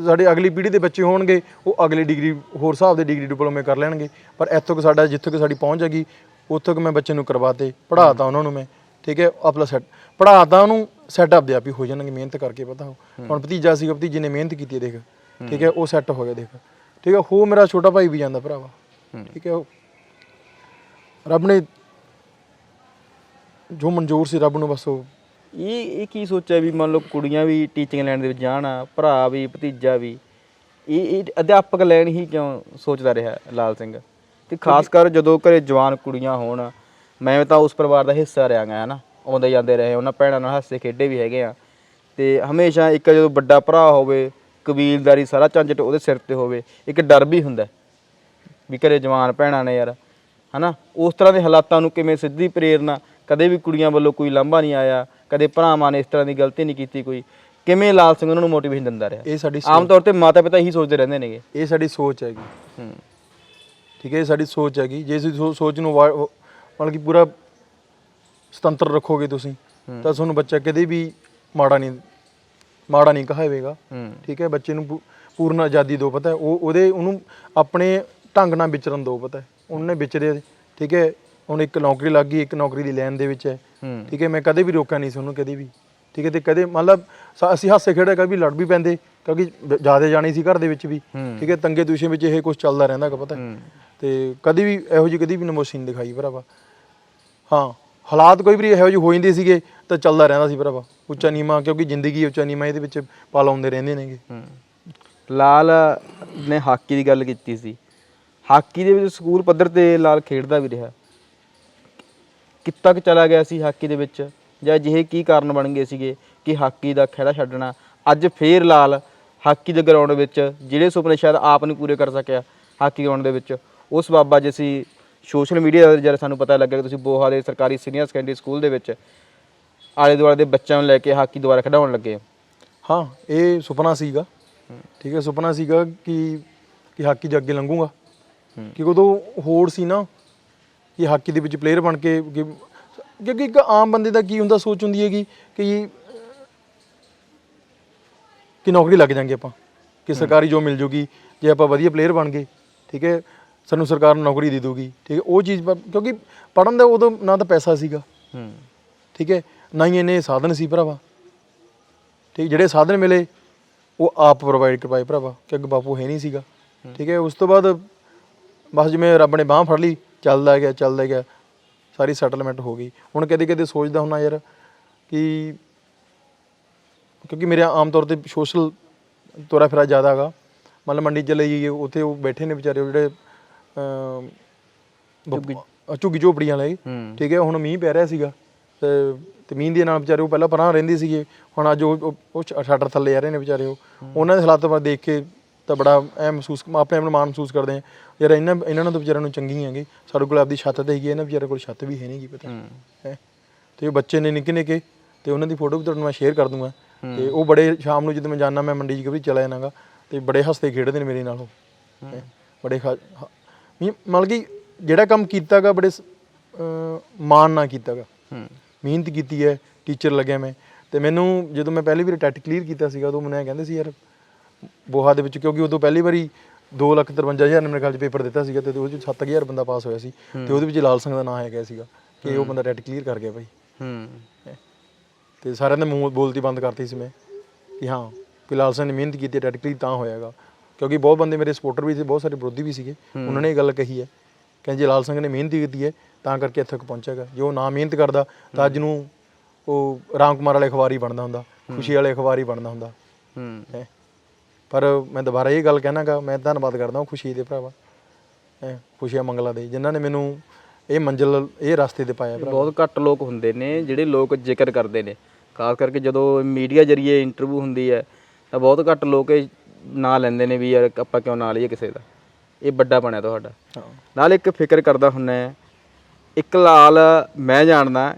ਸਾਡੇ ਅਗਲੀ ਪੀੜ੍ਹੀ ਦੇ ਬੱਚੇ ਹੋਣਗੇ, ਉਹ ਅਗਲੀ ਡਿਗਰੀ ਹੋਰ ਹਿਸਾਬ ਦੇ ਡਿਗਰੀ ਡਿਪਲੋਮੇ ਕਰ ਲੈਣਗੇ। ਪਰ ਇੱਥੋਂ ਕੁ ਸਾਡਾ ਜਿੱਥੋਂ ਕਿ ਸਾਡੀ ਪਹੁੰਚ ਹੈਗੀ, ਉੱਥੋਂ ਕੁ ਮੈਂ ਬੱਚੇ ਨੂੰ ਕਰਵਾਤੇ, ਪੜ੍ਹਾਤਾ ਉਹਨਾਂ ਨੂੰ ਮੈਂ, ਠੀਕ ਹੈ। ਆਪਣਾ ਪੜ੍ਹਾਤਾ ਉਹਨੂੰ, ਸੈੱਟ ਆਪਦੇ ਆਪ ਹੀ ਹੋ ਜਾਣਗੇ ਮਿਹਨਤ ਕਰਕੇ। ਪਤਾ ਹੁਣ ਭਤੀਜਾ ਸੀਗਾ, ਭਤੀਜੇ ਨੇ ਮਿਹਨਤ ਕੀਤੀ ਦੇਖ, ਠੀਕ ਹੈ, ਉਹ ਸੈੱਟ ਹੋ ਗਿਆ ਦੇਖ, ਠੀਕ ਹੈ। ਹੋ ਮੇਰਾ ਛੋਟਾ ਭਾਈ ਵੀ ਜਾਂਦਾ ਭਰਾਵਾ, ਠੀਕ ਹੈ। ਉਹ ਰੱਬ ਨੇ ਜੋ ਮਨਜ਼ੂਰ ਸੀ ਰੱਬ ਨੂੰ, ਬਸ ਉਹ ਇਹ ਕੀ ਸੋਚਿਆ ਵੀ ਮੰਨ ਲਓ ਕੁੜੀਆਂ ਵੀ ਟੀਚਿੰਗ ਲਾਈਨ ਦੇ ਵਿੱਚ ਜਾਣ, ਭਰਾ ਵੀ ਭਤੀਜਾ ਵੀ, ਇਹ ਅਧਿਆਪਕ ਲਾਈਨ ਹੀ ਕਿਉਂ ਸੋਚਦਾ ਰਿਹਾ ਲਾਲ ਸਿੰਘ? ਤੇ ਖਾਸ ਕਰ ਜਦੋਂ ਘਰੇ ਜਵਾਨ ਕੁੜੀਆਂ ਹੋਣ, ਮੈਂ ਤਾਂ ਉਸ ਪਰਿਵਾਰ ਦਾ ਹਿੱਸਾ ਰਿਹਾ ਗਾ, ਹੈ ਨਾ, ਆਉਂਦੇ ਜਾਂਦੇ ਰਹੇ, ਉਹਨਾਂ ਭੈਣਾਂ ਨਾਲ ਹੱਸੇ ਖੇਡੇ ਵੀ ਹੈਗੇ ਆ। ਅਤੇ ਹਮੇਸ਼ਾ ਇੱਕ ਜਦੋਂ ਵੱਡਾ ਭਰਾ ਹੋਵੇ, ਕਬੀਲਦਾਰੀ ਸਾਰਾ ਝੰਜਟ ਉਹਦੇ ਸਿਰ 'ਤੇ ਹੋਵੇ, ਇੱਕ ਡਰ ਵੀ ਹੁੰਦਾ ਵੀ ਘਰੇ ਜਵਾਨ ਭੈਣਾਂ ਨੇ ਯਾਰ, ਹੈ ਨਾ। ਉਸ ਤਰ੍ਹਾਂ ਦੇ ਹਾਲਾਤਾਂ ਨੂੰ ਕਿਵੇਂ ਸਿੱਧੀ ਪ੍ਰੇਰਨਾ, ਕਦੇ ਵੀ ਕੁੜੀਆਂ ਵੱਲੋਂ ਕੋਈ ਲਾਂਭਾ ਨਹੀਂ ਆਇਆ, ਕਦੇ ਭਰਾਵਾਂ ਨੇ ਇਸ ਤਰ੍ਹਾਂ ਦੀ ਗਲਤੀ ਨਹੀਂ ਕੀਤੀ ਕੋਈ, ਕਿਵੇਂ ਲਾਲ ਸਿੰਘ ਉਹਨਾਂ ਨੂੰ ਮੋਟੀਵੇਸ਼ਨ ਦਿੰਦਾ ਰਿਹਾ? ਇਹ ਸਾਡੀ ਆਮ ਤੌਰ 'ਤੇ ਮਾਤਾ ਪਿਤਾ ਇਹੀ ਸੋਚਦੇ ਰਹਿੰਦੇ ਨੇਗੇ। ਇਹ ਸਾਡੀ ਸੋਚ ਹੈਗੀ, ਠੀਕ ਹੈ, ਇਹ ਸਾਡੀ ਸੋਚ ਹੈਗੀ। ਜੇ ਤੁਸੀਂ ਸੋਚ ਨੂੰ ਮਤਲਬ ਕਿ ਪੂਰਾ ਸੁਤੰਤਰ ਰੱਖੋਗੇ ਤੁਸੀਂ, ਤਾਂ ਤੁਹਾਨੂੰ ਬੱਚਾ ਕਦੇ ਵੀ ਮਾੜਾ ਨਹੀਂ ਕਹਾਵੇਗਾ, ਠੀਕ ਹੈ। ਬੱਚੇ ਨੂੰ ਪੂਰਨ ਆਜ਼ਾਦੀ ਦਿਓ, ਪਤਾ ਉਹਨੂੰ ਆਪਣੇ ਢੰਗ ਨਾਲ ਵਿਚਰਨ ਦਿਓ, ਪਤਾ ਉਹਨੇ ਵਿਚਰੇ, ਠੀਕ ਹੈ। ਹੁਣ ਇੱਕ ਨੌਕਰੀ ਲੱਗ ਗਈ, ਇੱਕ ਨੌਕਰੀ ਦੀ ਲਾਈਨ ਦੇ ਵਿੱਚ ਹੈ, ਠੀਕ ਹੈ। ਮੈਂ ਕਦੇ ਵੀ ਰੋਕਿਆ ਨਹੀਂ ਸੀ ਉਹਨੂੰ, ਕਦੇ ਵੀ, ਠੀਕ ਹੈ। ਅਤੇ ਕਦੇ ਮਤਲਬ ਅਸੀਂ ਹਾਸੇ ਖੇਡੇ, ਕਦੇ ਲੜ ਵੀ ਪੈਂਦੇ, ਕਿਉਂਕਿ ਜ਼ਿਆਦਾ ਜਾਣੀ ਸੀ ਘਰ ਦੇ ਵਿੱਚ ਵੀ, ਠੀਕ ਹੈ। ਤੰਗੇ ਦੂਸ਼ੇ ਵਿੱਚ ਇਹ ਕੁਛ ਚੱਲਦਾ ਰਹਿੰਦਾ ਗਾ, ਪਤਾ। ਅਤੇ ਕਦੇ ਵੀ ਇਹੋ ਜਿਹੀ ਕਦੀ ਵੀ ਨਮੋਸ਼ੀ ਨਹੀਂ ਦਿਖਾਈ ਭਰਾਵਾ। ਹਾਂ, ਹਾਲਾਤ ਕੋਈ ਵੀ ਇਹੋ ਜਿਹੇ ਹੋ ਜਾਂਦੇ ਸੀਗੇ ਤਾਂ ਚੱਲਦਾ ਰਹਿੰਦਾ ਸੀ ਭਰਾਵਾ, ਉੱਚਾ ਨੀਵਾਂ, ਕਿਉਂਕਿ ਜ਼ਿੰਦਗੀ ਉੱਚਾ ਨੀਵਾਂ ਇਹਦੇ ਵਿੱਚ ਪਲ ਆਉਂਦੇ ਰਹਿੰਦੇ ਨੇਗੇ। ਲਾਲ ਨੇ ਹਾਕੀ ਦੀ ਗੱਲ ਕੀਤੀ ਸੀ, ਹਾਕੀ ਦੇ ਵਿੱਚ ਸਕੂਲ ਪੱਧਰ 'ਤੇ ਲਾਲ ਖੇਡਦਾ ਵੀ ਰਿਹਾ, ਕਿੱਥੇ ਤੱਕ ਚਲਾ ਗਿਆ ਸੀ ਹਾਕੀ ਦੇ ਵਿੱਚ, ਜਾਂ ਅਜਿਹੇ ਕੀ ਕਾਰਨ ਬਣ ਗਏ ਸੀਗੇ ਕਿ ਹਾਕੀ ਦਾ ਖਹਿੜਾ ਛੱਡਣਾ? ਅੱਜ ਫੇਰ ਲਾਲ ਹਾਕੀ ਦੇ ਗਰਾਊਂਡ ਵਿੱਚ ਜਿਹੜੇ ਸੁਪਨੇ ਸ਼ਾਇਦ ਆਪ ਨਹੀਂ ਪੂਰੇ ਕਰ ਸਕਿਆ ਹਾਕੀ ਗਰਾਊਂਡ ਦੇ ਵਿੱਚ, ਉਸ ਬਾਬਾ ਜੀ ਅਸੀਂ ਸੋਸ਼ਲ ਮੀਡੀਆ ਦੇ ਜਦ ਸਾਨੂੰ ਪਤਾ ਲੱਗਿਆ ਕਿ ਤੁਸੀਂ ਬੋਹਾ ਦੇ ਸਰਕਾਰੀ ਸੀਨੀਅਰ ਸੈਕੰਡਰੀ ਸਕੂਲ ਦੇ ਵਿੱਚ ਆਲੇ ਦੁਆਲੇ ਦੇ ਬੱਚਿਆਂ ਨੂੰ ਲੈ ਕੇ ਹਾਕੀ ਦੁਬਾਰਾ ਖਿਡਾਉਣ ਲੱਗੇ। ਹਾਂ, ਇਹ ਸੁਪਨਾ ਸੀਗਾ, ਠੀਕ ਹੈ। ਸੁਪਨਾ ਸੀਗਾ ਕਿ ਹਾਕੀ 'ਚ ਅੱਗੇ ਲੰਘੂਗਾ, ਕਿ ਉਦੋਂ ਹੋੜ ਸੀ ਨਾ ਕਿ ਹਾਕੀ ਦੇ ਵਿੱਚ ਪਲੇਅਰ ਬਣ ਕੇ, ਕਿਉਂਕਿ ਇੱਕ ਆਮ ਬੰਦੇ ਦਾ ਕੀ ਹੁੰਦਾ, ਸੋਚ ਹੁੰਦੀ ਹੈਗੀ ਕਿ ਨੌਕਰੀ ਲੱਗ ਜਾਂਗੇ ਆਪਾਂ, ਕਿ ਸਰਕਾਰੀ ਜੋਬ ਮਿਲ ਜੂਗੀ ਜੇ ਆਪਾਂ ਵਧੀਆ ਪਲੇਅਰ ਬਣ ਗਏ, ਠੀਕ ਹੈ, ਸਾਨੂੰ ਸਰਕਾਰ ਨੌਕਰੀ ਦੇ ਦੂਗੀ, ਠੀਕ ਹੈ। ਉਹ ਚੀਜ਼ ਕਿਉਂਕਿ ਪੜ੍ਹਨ ਦਾ ਉਦੋਂ ਨਾ ਤਾਂ ਪੈਸਾ ਸੀਗਾ, ਠੀਕ ਹੈ, ਨਾ ਹੀ ਇੰਨੇ ਸਾਧਨ ਸੀ ਭਰਾਵਾ, ਠੀਕ। ਜਿਹੜੇ ਸਾਧਨ ਮਿਲੇ ਉਹ ਆਪ ਪ੍ਰੋਵਾਈਡ ਕਰਵਾਏ ਭਰਾਵਾ, ਕਿਉਂਕਿ ਬਾਪੂ ਹੈ ਨਹੀਂ ਸੀਗਾ, ਠੀਕ ਹੈ। ਉਸ ਤੋਂ ਬਾਅਦ ਬਸ ਜਿਵੇਂ ਰੱਬ ਨੇ ਬਾਂਹ ਫੜ ਲਈ, ਚੱਲਦਾ ਗਿਆ, ਸਾਰੀ ਸੈਟਲਮੈਂਟ ਹੋ ਗਈ। ਹੁਣ ਕਦੇ ਕਦੇ ਸੋਚਦਾ ਹੁੰਦਾ ਯਾਰ ਕਿ ਕਿਉਂਕਿ ਮੇਰੇ ਆਮ ਤੌਰ 'ਤੇ ਸੋਸ਼ਲ ਤੋਰਾ ਫੇਰਾ ਜ਼ਿਆਦਾ ਹੈਗਾ, ਮਤਲਬ ਮੰਡੀ ਚਲੇ ਜਾਈਏ, ਉੱਥੇ ਉਹ ਬੈਠੇ ਨੇ ਵਿਚਾਰੇ ਉਹ ਜਿਹੜੇ ਝੁੱਗੀ ਝੋਪੜੀਆਂ ਵਾਲੇ, ਠੀਕ ਹੈ। ਹੁਣ ਮੀਂਹ ਪੈ ਰਿਹਾ ਸੀਗਾ, ਅਤੇ ਮੀਂਹ ਦੇ ਨਾਲ ਵਿਚਾਰੇ ਉਹ ਪਹਿਲਾਂ ਪਰਾਂ ਰਹਿੰਦੇ ਸੀਗੇ, ਹੁਣ ਅੱਜ ਉਹ ਸ਼ਟਰ ਥੱਲੇ ਆ ਰਹੇ ਨੇ ਵਿਚਾਰੇ। ਉਹਨਾਂ ਦੇ ਹਾਲਾਤ ਬਾਰੇ ਦੇਖ ਕੇ ਤਾਂ ਬੜਾ ਮਹਿਸੂਸ, ਆਪਣੇ ਆਪ ਨੂੰ ਮਾਣ ਮਹਿਸੂਸ ਕਰਦੇ ਹਾਂ ਯਾਰ, ਇਹਨਾਂ ਨੂੰ ਤਾਂ ਵਿਚਾਰਿਆਂ ਨੂੰ ਚੰਗੀ ਹੈਗੀ, ਸਾਡੇ ਕੋਲ ਆਪਦੀ ਛੱਤ ਤਾਂ ਹੈਗੀ, ਇਹਨਾਂ ਵਿਚਾਰਿਆਂ ਕੋਲ ਛੱਤ ਵੀ ਹੈ ਨਹੀਂ ਗੀ, ਪਤਾ ਹੈ। ਅਤੇ ਉਹ ਬੱਚੇ ਨੇ ਨਿੱਕੇ ਨਿੱਕੇ, ਅਤੇ ਉਹਨਾਂ ਦੀ ਫੋਟੋ ਵੀ ਤੁਹਾਨੂੰ ਮੈਂ ਸ਼ੇਅਰ ਕਰ ਦੂੰਗਾ। ਅਤੇ ਉਹ ਬੜੇ ਸ਼ਾਮ ਨੂੰ ਜਦੋਂ ਮੈਂ ਜਾਂਦਾ, ਮੈਂ ਮੰਡੀ 'ਚ ਕਦੇ ਚਲਾ ਜਾਣਾ ਗਾ, ਅਤੇ ਬੜੇ ਹੱਸਦੇ ਖੇਡਦੇ ਨੇ ਮੇਰੇ ਨਾਲ, ਉਹ ਬੜੇ ਮਤਲਬ ਕਿ ਜਿਹੜਾ ਕੰਮ ਕੀਤਾ ਗਾ ਬੜੇ ਮਾਣ ਨਾਲ ਕੀਤਾ ਗਾ, ਮਿਹਨਤ ਕੀਤੀ ਹੈ, ਟੀਚਰ ਲੱਗਿਆ ਮੈਂ। ਅਤੇ ਮੈਨੂੰ ਜਦੋਂ ਮੈਂ ਪਹਿਲੀ ਵਾਰੀ ਟੈਟ ਕਲੀਅਰ ਕੀਤਾ ਸੀਗਾ, ਉਦੋਂ ਮੈਨੂੰ ਐਂ ਕਹਿੰਦੇ ਸੀ ਯਾਰ ਬੋਹਾ ਦੇ ਵਿੱਚ, ਕਿਉਂਕਿ ਉਦੋਂ ਪਹਿਲੀ ਵਾਰੀ 2,53,000 ਨੇ ਮੇਰੇ ਖਿਆਲ 'ਚ ਪੇਪਰ ਦਿੱਤਾ ਸੀਗਾ, ਅਤੇ ਉਹਦੇ 'ਚ 7,000 ਬੰਦਾ ਪਾਸ ਹੋਇਆ ਸੀ, ਅਤੇ ਉਹਦੇ ਵਿੱਚ ਲਾਲ ਸਿੰਘ ਦਾ ਨਾਂ ਹੈਗਾ ਸੀਗਾ, ਕਿ ਉਹ ਬੰਦਾ ਟੈਟ ਕਲੀਅਰ ਕਰ ਗਿਆ ਭਾਈ। ਹੂੰ। ਤੇ ਸਾਰਿਆਂ ਦੇ ਮੂੰਹ ਬੋਲਤੀ ਬੰਦ ਕਰਤੀ ਸੀ ਮੈਂ ਕਿ ਹਾਂ ਕਿ ਲਾਲ ਸਿੰਘ ਨੇ ਮਿਹਨਤ ਕੀਤੀ, ਟੈਟ ਕਲੀਅਰ ਤਾਂ ਹੋਇਆਗਾ। ਕਿਉਂਕਿ ਬਹੁਤ ਬੰਦੇ ਮੇਰੇ ਸਪੋਰਟਰ ਵੀ ਸੀ, ਬਹੁਤ ਸਾਰੇ ਵਿਰੋਧੀ ਵੀ ਸੀਗੇ, ਉਹਨਾਂ ਨੇ ਇਹ ਗੱਲ ਕਹੀ ਹੈ ਕਹਿੰਦੇ ਜੇ ਲਾਲ ਸਿੰਘ ਨੇ ਮਿਹਨਤ ਕੀਤੀ ਹੈ ਤਾਂ ਕਰਕੇ ਇੱਥੇ ਤੱਕ ਪਹੁੰਚਿਆਗਾ। ਜੇ ਉਹ ਨਾ ਮਿਹਨਤ ਕਰਦਾ ਤਾਂ ਅੱਜ ਨੂੰ ਉਹ ਰਾਮ ਕੁਮਾਰ ਵਾਲੇ ਅਖਬਾਰ ਹੀ ਬਣਦਾ ਹੁੰਦਾ, ਖੁਸ਼ੀ ਵਾਲੇ ਅਖਬਾਰ ਹੀ ਬਣਦਾ ਹੁੰਦਾ। ਹੈ ਪਰ ਮੈਂ ਦੁਬਾਰਾ ਇਹ ਗੱਲ ਕਹਿਣਾਗਾ, ਮੈਂ ਧੰਨਵਾਦ ਕਰਦਾ ਉਹ ਖੁਸ਼ੀ ਦੇ ਭਰਾਵਾ, ਖੁਸ਼ੀਆਂ ਮੰਗਲਾ ਦੇ, ਜਿਨ੍ਹਾਂ ਨੇ ਮੈਨੂੰ ਇਹ ਮੰਜ਼ਿਲ ਇਹ ਰਸਤੇ ਤੇ ਪਾਇਆ ਭਰਾ। ਬਹੁਤ ਘੱਟ ਲੋਕ ਹੁੰਦੇ ਨੇ ਜਿਹੜੇ ਲੋਕ ਜ਼ਿਕਰ ਕਰਦੇ ਨੇ, ਖਾਸ ਕਰਕੇ ਜਦੋਂ ਮੀਡੀਆ ਜਰੀਏ ਇੰਟਰਵਿਊ ਹੁੰਦੀ ਹੈ ਤਾਂ ਬਹੁਤ ਘੱਟ ਲੋਕ ਇਹ ਨਾਂ ਲੈਂਦੇ ਨੇ ਵੀ ਯਾਰ ਆਪਾਂ ਕਿਉਂ ਨਾਂ ਲਈਏ ਕਿਸੇ ਦਾ। ਇਹ ਵੱਡਾ ਬਣਿਆ ਤੁਹਾਡਾ। ਨਾਲ ਇੱਕ ਫਿਕਰ ਕਰਦਾ ਹੁੰਦਾ, ਇੱਕ ਲਾਲ ਮੈਂ ਜਾਣਦਾ,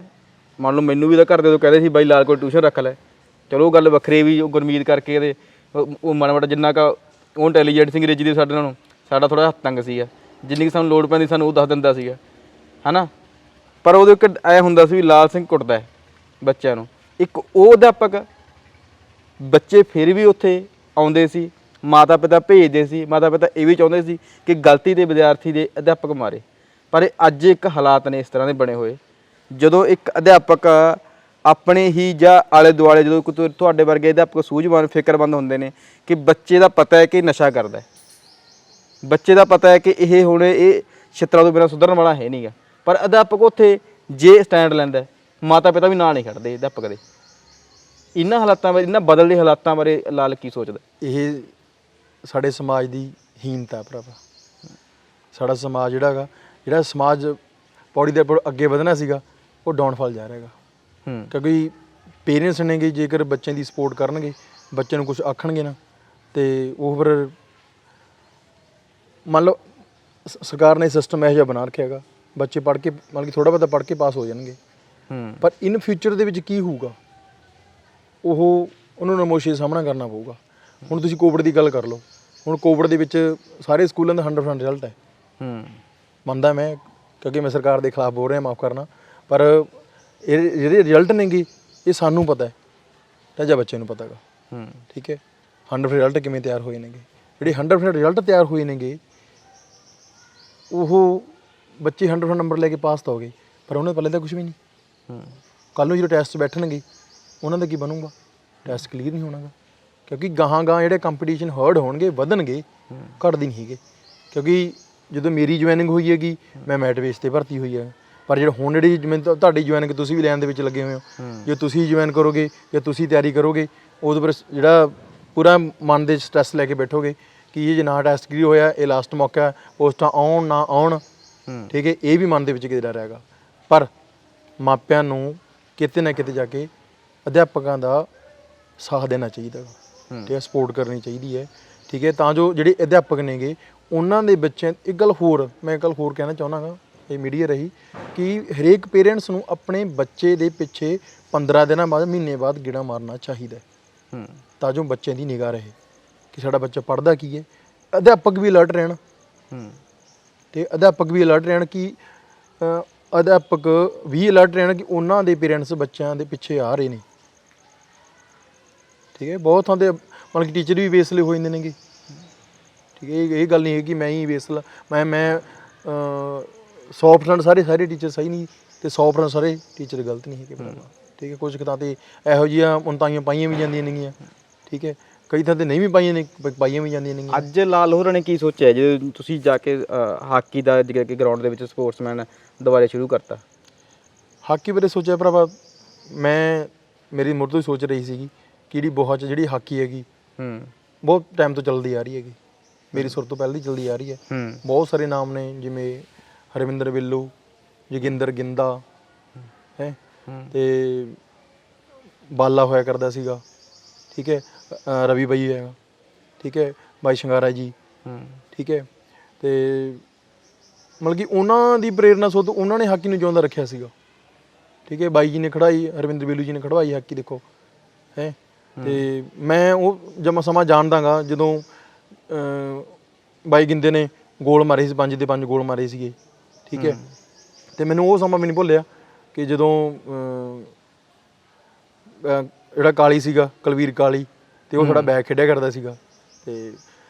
ਮੰਨ ਲਓ ਮੈਨੂੰ ਵੀ ਤਾਂ ਘਰ ਦੇ ਤੋਂ ਕਹਿੰਦੇ ਸੀ ਬਾਈ ਲਾਲ ਕੋਈ ਟਿਊਸ਼ਨ ਰੱਖ ਲੈ, ਚਲੋ ਗੱਲ ਵੱਖਰੀ ਵੀ ਉਹ ਗੁਰਮੀਤ ਕਰਕੇ ਇਹਦੇ ਉਹ ਮਾੜਾ ਮਾੜਾ ਜਿੰਨਾ ਕੁ ਉਹ ਇੰਟੈਲੀਜੈਂਟ ਸੀ ਅੰਗਰੇਜ਼ੀ ਦੇ ਸਾਡੇ ਨਾਲੋਂ, ਸਾਡਾ ਥੋੜ੍ਹਾ ਹੱਥ ਤੰਗ ਸੀਗਾ, ਜਿੰਨੀ ਕਿ ਸਾਨੂੰ ਲੋੜ ਪੈਂਦੀ ਸਾਨੂੰ ਉਹ ਦੱਸ ਦਿੰਦਾ ਸੀਗਾ ਹੈ ਨਾ। ਪਰ ਉਹਦੇ ਇੱਕ ਐ ਹੁੰਦਾ ਸੀ ਵੀ ਲਾਲ ਸਿੰਘ ਕੁੱਟਦਾ ਬੱਚਿਆਂ ਨੂੰ। ਇੱਕ ਉਹ ਅਧਿਆਪਕ, ਬੱਚੇ ਫਿਰ ਵੀ ਉੱਥੇ ਆਉਂਦੇ ਸੀ, ਮਾਤਾ ਪਿਤਾ ਭੇਜਦੇ ਸੀ, ਮਾਤਾ ਪਿਤਾ ਇਹ ਵੀ ਚਾਹੁੰਦੇ ਸੀ ਕਿ ਗਲਤੀ ਦੇ ਵਿਦਿਆਰਥੀ ਦੇ ਅਧਿਆਪਕ ਮਾਰੇ। ਪਰ ਇਹ ਅੱਜ ਇੱਕ ਹਾਲਾਤ ਨੇ ਇਸ ਤਰ੍ਹਾਂ ਦੇ ਬਣੇ ਹੋਏ, ਜਦੋਂ ਇੱਕ ਅਧਿਆਪਕ ਆਪਣੇ ਹੀ ਜਾਂ ਆਲੇ ਦੁਆਲੇ, ਜਦੋਂ ਕੋਈ ਤੁਹਾਡੇ ਵਰਗੇ ਅਧਿਆਪਕ ਸੂਝਵਾਨ ਫਿਕਰਮੰਦ ਹੁੰਦੇ ਨੇ ਕਿ ਬੱਚੇ ਦਾ ਪਤਾ ਹੈ ਕਿ ਨਸ਼ਾ ਕਰਦਾ, ਬੱਚੇ ਦਾ ਪਤਾ ਹੈ ਕਿ ਇਹ ਹੁਣ ਇਹ ਛਿੱਤਰਾਂ ਤੋਂ ਬਿਨਾਂ ਸੁਧਰਨ ਵਾਲਾ ਹੈ ਨਹੀਂਗਾ, ਪਰ ਅਧਿਆਪਕ ਉੱਥੇ ਜੇ ਸਟੈਂਡ ਲੈਂਦਾ, ਮਾਤਾ ਪਿਤਾ ਵੀ ਨਾਲ ਨਹੀਂ ਖੜਦੇ ਅਧਿਆਪਕ ਦੇ। ਇਹਨਾਂ ਹਾਲਾਤਾਂ ਬਾਰੇ, ਇਹਨਾਂ ਬਦਲਦੇ ਹਾਲਾਤਾਂ ਬਾਰੇ ਲਾਲ ਕੀ ਸੋਚਦਾ? ਇਹ ਸਾਡੇ ਸਮਾਜ ਦੀ ਹੀਨਤਾ ਭਰਾਵਾ। ਸਾਡਾ ਸਮਾਜ ਜਿਹੜਾ ਹੈਗਾ, ਜਿਹੜਾ ਸਮਾਜ ਪੌੜੀ ਦੇ ਅੱਗੇ ਵਧਣਾ ਸੀਗਾ, ਉਹ ਡਾਊਨਫਾਲ ਜਾ ਰਿਹਾ ਹੈਗਾ। ਕਿਉਂਕਿ ਪੇਰੈਂਟਸ ਨੇਗੇ ਜੇਕਰ ਬੱਚਿਆਂ ਦੀ ਸਪੋਰਟ ਕਰਨਗੇ, ਬੱਚੇ ਨੂੰ ਕੁਝ ਆਖਣਗੇ ਨਾ, ਤੇ ਉਹ ਫਿਰ ਮੰਨ ਲਓ ਸਰਕਾਰ ਨੇ ਸਿਸਟਮ ਇਹੋ ਜਿਹਾ ਬਣਾ ਰੱਖਿਆ ਹੈਗਾ, ਬੱਚੇ ਪੜ੍ਹ ਕੇ ਮਤਲਬ ਕਿ ਥੋੜ੍ਹਾ ਬਹੁਤਾ ਪੜ੍ਹ ਕੇ ਪਾਸ ਹੋ ਜਾਣਗੇ, ਪਰ ਇਨ ਫਿਊਚਰ ਦੇ ਵਿੱਚ ਕੀ ਹੋਊਗਾ ਉਹਨੂੰ ਨਮੋਸ਼ੀ ਦਾ ਸਾਹਮਣਾ ਕਰਨਾ ਪਊਗਾ। ਹੁਣ ਤੁਸੀਂ ਕੋਵਿਡ ਦੀ ਗੱਲ ਕਰ ਲਓ, ਹੁਣ ਕੋਵਿਡ ਦੇ ਵਿੱਚ ਸਾਰੇ ਸਕੂਲਾਂ ਦਾ 100% ਰਿਜ਼ਲਟ ਹੈ। ਮੰਨਦਾ ਮੈਂ, ਕਿਉਂਕਿ ਮੈਂ ਸਰਕਾਰ ਦੇ ਖਿਲਾਫ ਬੋਲ ਰਿਹਾ, ਮਾਫ ਕਰਨਾ, ਪਰ ਇਹ ਜਿਹੜੇ ਰਿਜ਼ਲਟ ਨੇਗੇ ਇਹ ਸਾਨੂੰ ਪਤਾ ਹੈ ਤਾਂ ਜਾਂ ਬੱਚੇ ਨੂੰ ਪਤਾ ਹੈਗਾ। ਠੀਕ ਹੈ, 100% ਰਿਜ਼ਲਟ ਕਿਵੇਂ ਤਿਆਰ ਹੋਏ ਨੇਗੇ, ਜਿਹੜੇ 100% ਰਿਜ਼ਲਟ ਤਿਆਰ ਹੋਏ ਨੇਗੇ ਉਹ ਬੱਚੇ 100% ਨੰਬਰ ਲੈ ਕੇ ਪਾਸ ਤਾਂ ਹੋ ਗਏ, ਪਰ ਉਹਨਾਂ ਪੱਲੇ ਤਾਂ ਕੁਝ ਵੀ ਨਹੀਂ। ਕੱਲ੍ਹ ਨੂੰ ਜਦੋਂ ਟੈਸਟ ਬੈਠਣਗੇ ਉਹਨਾਂ ਦਾ ਕੀ ਬਣੂਗਾ? ਟੈਸਟ ਕਲੀਅਰ ਨਹੀਂ ਹੋਣਾਗਾ, ਕਿਉਂਕਿ ਗਾਹਾਂ ਜਿਹੜੇ ਕੰਪੀਟੀਸ਼ਨ ਹਰਡ ਹੋਣਗੇ, ਵਧਣਗੇ, ਘਟਦੇ ਨਹੀਂ ਹੈਗੇ। ਕਿਉਂਕਿ ਜਦੋਂ ਮੇਰੀ ਜੁਆਇਨਿੰਗ ਹੋਈ ਹੈਗੀ, ਮੈਂ ਮੈਰਿਟ ਬੇਸ 'ਤੇ ਭਰਤੀ ਹੋਈ ਹੈ, ਪਰ ਜਿਹੜਾ ਹੁਣ ਜਿਹੜੀ ਜਿਵੇਂ ਤੁਹਾਡੀ ਜੁਆਇਨਿੰਗ ਤੁਸੀਂ ਵੀ ਲਾਈਨ ਦੇ ਵਿੱਚ ਲੱਗੇ ਹੋਏ ਹੋ, ਜੇ ਤੁਸੀਂ ਜੁਆਇਨ ਕਰੋਗੇ ਜਾਂ ਤੁਸੀਂ ਤਿਆਰੀ ਕਰੋਗੇ, ਉਹਦੇ ਪਰ ਜਿਹੜਾ ਪੂਰਾ ਮਨ ਦੇ ਸਟ੍ਰੈਸ ਲੈ ਕੇ ਬੈਠੋਗੇ ਕਿ ਇਹ ਜੇ ਨਾ ਟੈਸਟ ਕਲੀਅਰ ਹੋਇਆ, ਇਹ ਲਾਸਟ ਮੌਕਾ, ਪੋਸਟਾਂ ਆਉਣ ਨਾ ਆਉਣ, ਠੀਕ ਹੈ, ਇਹ ਵੀ ਮਨ ਦੇ ਵਿੱਚ ਕਿਤੇ ਡਰ ਹੈਗਾ। ਪਰ ਮਾਪਿਆਂ ਨੂੰ ਕਿਤੇ ਨਾ ਕਿਤੇ ਜਾ ਕੇ ਅਧਿਆਪਕਾਂ ਦਾ ਸਾਥ ਦੇਣਾ ਚਾਹੀਦਾ, ਠੀਕ ਹੈ, ਸਪੋਰਟ ਕਰਨੀ ਚਾਹੀਦੀ ਹੈ, ਠੀਕ ਹੈ, ਤਾਂ ਜੋ ਜਿਹੜੇ ਅਧਿਆਪਕ ਨੇਗੇ ਉਹਨਾਂ ਦੇ ਬੱਚਿਆਂ, ਇੱਕ ਗੱਲ ਹੋਰ ਮੈਂ ਕਹਿਣਾ ਚਾਹੁੰਦਾ ਗਾ, ਇਹ ਮੀਡੀਆ ਰਹੀ, ਕਿ ਹਰੇਕ ਪੇਰੈਂਟਸ ਨੂੰ ਆਪਣੇ ਬੱਚੇ ਦੇ ਪਿੱਛੇ 15 ਦਿਨਾਂ ਬਾਅਦ, ਮਹੀਨੇ ਬਾਅਦ ਗੇੜਾ ਮਾਰਨਾ ਚਾਹੀਦਾ, ਤਾਂ ਜੋ ਬੱਚਿਆਂ ਦੀ ਨਿਗਾਹ ਰਹੇ ਕਿ ਸਾਡਾ ਬੱਚਾ ਪੜ੍ਹਦਾ ਕੀ ਹੈ। ਅਧਿਆਪਕ ਵੀ ਅਲਰਟ ਰਹਿਣ, ਅਤੇ ਅਧਿਆਪਕ ਵੀ ਅਲਰਟ ਰਹਿਣ ਕਿ ਅਧਿਆਪਕ ਵੀ ਅਲਰਟ ਰਹਿਣ ਕਿ ਉਹਨਾਂ ਦੇ ਪੇਰੈਂਟਸ ਬੱਚਿਆਂ ਦੇ ਪਿੱਛੇ ਆ ਰਹੇ ਨੇ। ਠੀਕ ਹੈ, ਬਹੁਤ ਥਾਂ 'ਤੇ ਮਤਲਬ ਕਿ ਟੀਚਰ ਵੀ ਵੇਸਲੇ ਹੋ ਜਾਂਦੇ ਨੇਗੇ। ਠੀਕ ਹੈ, ਇਹ ਗੱਲ ਨਹੀਂ ਹੈ ਕਿ ਮੈਂ ਹੀ ਵੇਸਲਾ, ਮੈਂ 100% ਸਾਰੇ ਟੀਚਰ ਸਹੀ ਨਹੀਂ ਅਤੇ 100% ਸਾਰੇ ਟੀਚਰ ਗਲਤ ਨਹੀਂ ਹੈਗੇ ਭਰਾਵਾ। ਠੀਕ ਹੈ, ਕੁਝ ਥਾਂ 'ਤੇ ਇਹੋ ਜਿਹੀਆਂ ਉਨਤਾਈਆਂ ਪਾਈਆਂ ਵੀ ਜਾਂਦੀਆਂ ਨੇਗੀਆਂ। ਠੀਕ ਹੈ, ਕਈ ਥਾਂ 'ਤੇ ਨਹੀਂ ਵੀ ਪਾਈਆਂ ਵੀ ਜਾਂਦੀਆਂ ਨੇਗੀਆਂ। ਅੱਜ ਲਾਲ ਹੋਰਾਂ ਨੇ ਕੀ ਸੋਚਿਆ ਜਦੋਂ ਤੁਸੀਂ ਜਾ ਕੇ ਹਾਕੀ ਦਾ ਗਰਾਊਂਡ ਦੇ ਵਿੱਚ ਸਪੋਰਟਸਮੈਨ ਦੁਬਾਰਾ ਸ਼ੁਰੂ ਕਰਤਾ? ਹਾਕੀ ਬਾਰੇ ਸੋਚਿਆ ਭਰਾਵਾ, ਮੇਰੀ ਮੁੱਢ ਤੋਂ ਹੀ ਸੋਚ ਰਹੀ ਸੀਗੀ ਕਿ ਜਿਹੜੀ ਬਹੁਤ ਜਿਹੜੀ ਹਾਕੀ ਹੈਗੀ ਬਹੁਤ ਟਾਈਮ ਤੋਂ ਚੱਲਦੀ ਆ ਰਹੀ ਹੈਗੀ, ਮੇਰੀ ਸੁਰ ਤੋਂ ਪਹਿਲਾਂ ਹੀ ਚੱਲਦੀ ਆ ਰਹੀ ਹੈ। ਬਹੁਤ ਸਾਰੇ ਨਾਮ ਨੇ, ਜਿਵੇਂ ਹਰਵਿੰਦਰ ਵਿੱਲੂ, ਜੋਗਿੰਦਰ ਗਿੰਦਾ ਹੈ, ਅਤੇ ਬਾਲਾ ਹੋਇਆ ਕਰਦਾ ਸੀਗਾ। ਠੀਕ ਹੈ, ਰਵੀ ਬਾਈ ਹੈਗਾ, ਠੀਕ ਹੈ, ਬਾਈ ਸ਼ਿੰਗਾਰਾ ਜੀ, ਠੀਕ ਹੈ, ਅਤੇ ਮਤਲਬ ਕਿ ਉਹਨਾਂ ਦੀ ਪ੍ਰੇਰਨਾ ਸੋਤ ਉਹਨਾਂ ਨੇ ਹਾਕੀ ਨੂੰ ਜਿਉਂਦਾ ਰੱਖਿਆ ਸੀਗਾ। ਠੀਕ ਹੈ, ਬਾਈ ਜੀ ਨੇ ਖੜਾਈ, ਹਰਵਿੰਦਰ ਵਿੱਲੂ ਜੀ ਨੇ ਖੜਵਾਈ ਹਾਕੀ, ਦੇਖੋ ਹੈ। ਅਤੇ ਮੈਂ ਉਹ ਜਮਾ ਸਮਾਂ ਜਾਣਦਾ ਗਾ ਜਦੋਂ ਬਾਈ ਗਿੰਦੇ ਨੇ ਗੋਲ ਮਾਰੇ ਸੀ, 5 ਦੇ 5 ਗੋਲ ਮਾਰੇ ਸੀਗੇ। ਠੀਕ ਹੈ, ਅਤੇ ਮੈਨੂੰ ਉਹ ਸਮਾਂ ਵੀ ਨਹੀਂ ਭੁੱਲਿਆ ਕਿ ਜਦੋਂ ਜਿਹੜਾ ਕਾਲੀ ਸੀਗਾ, ਕੁਲਵੀਰ ਕਾਲੀ, ਅਤੇ ਉਹ ਸਾਡਾ ਬੈਕ ਖੇਡਿਆ ਕਰਦਾ ਸੀਗਾ, ਅਤੇ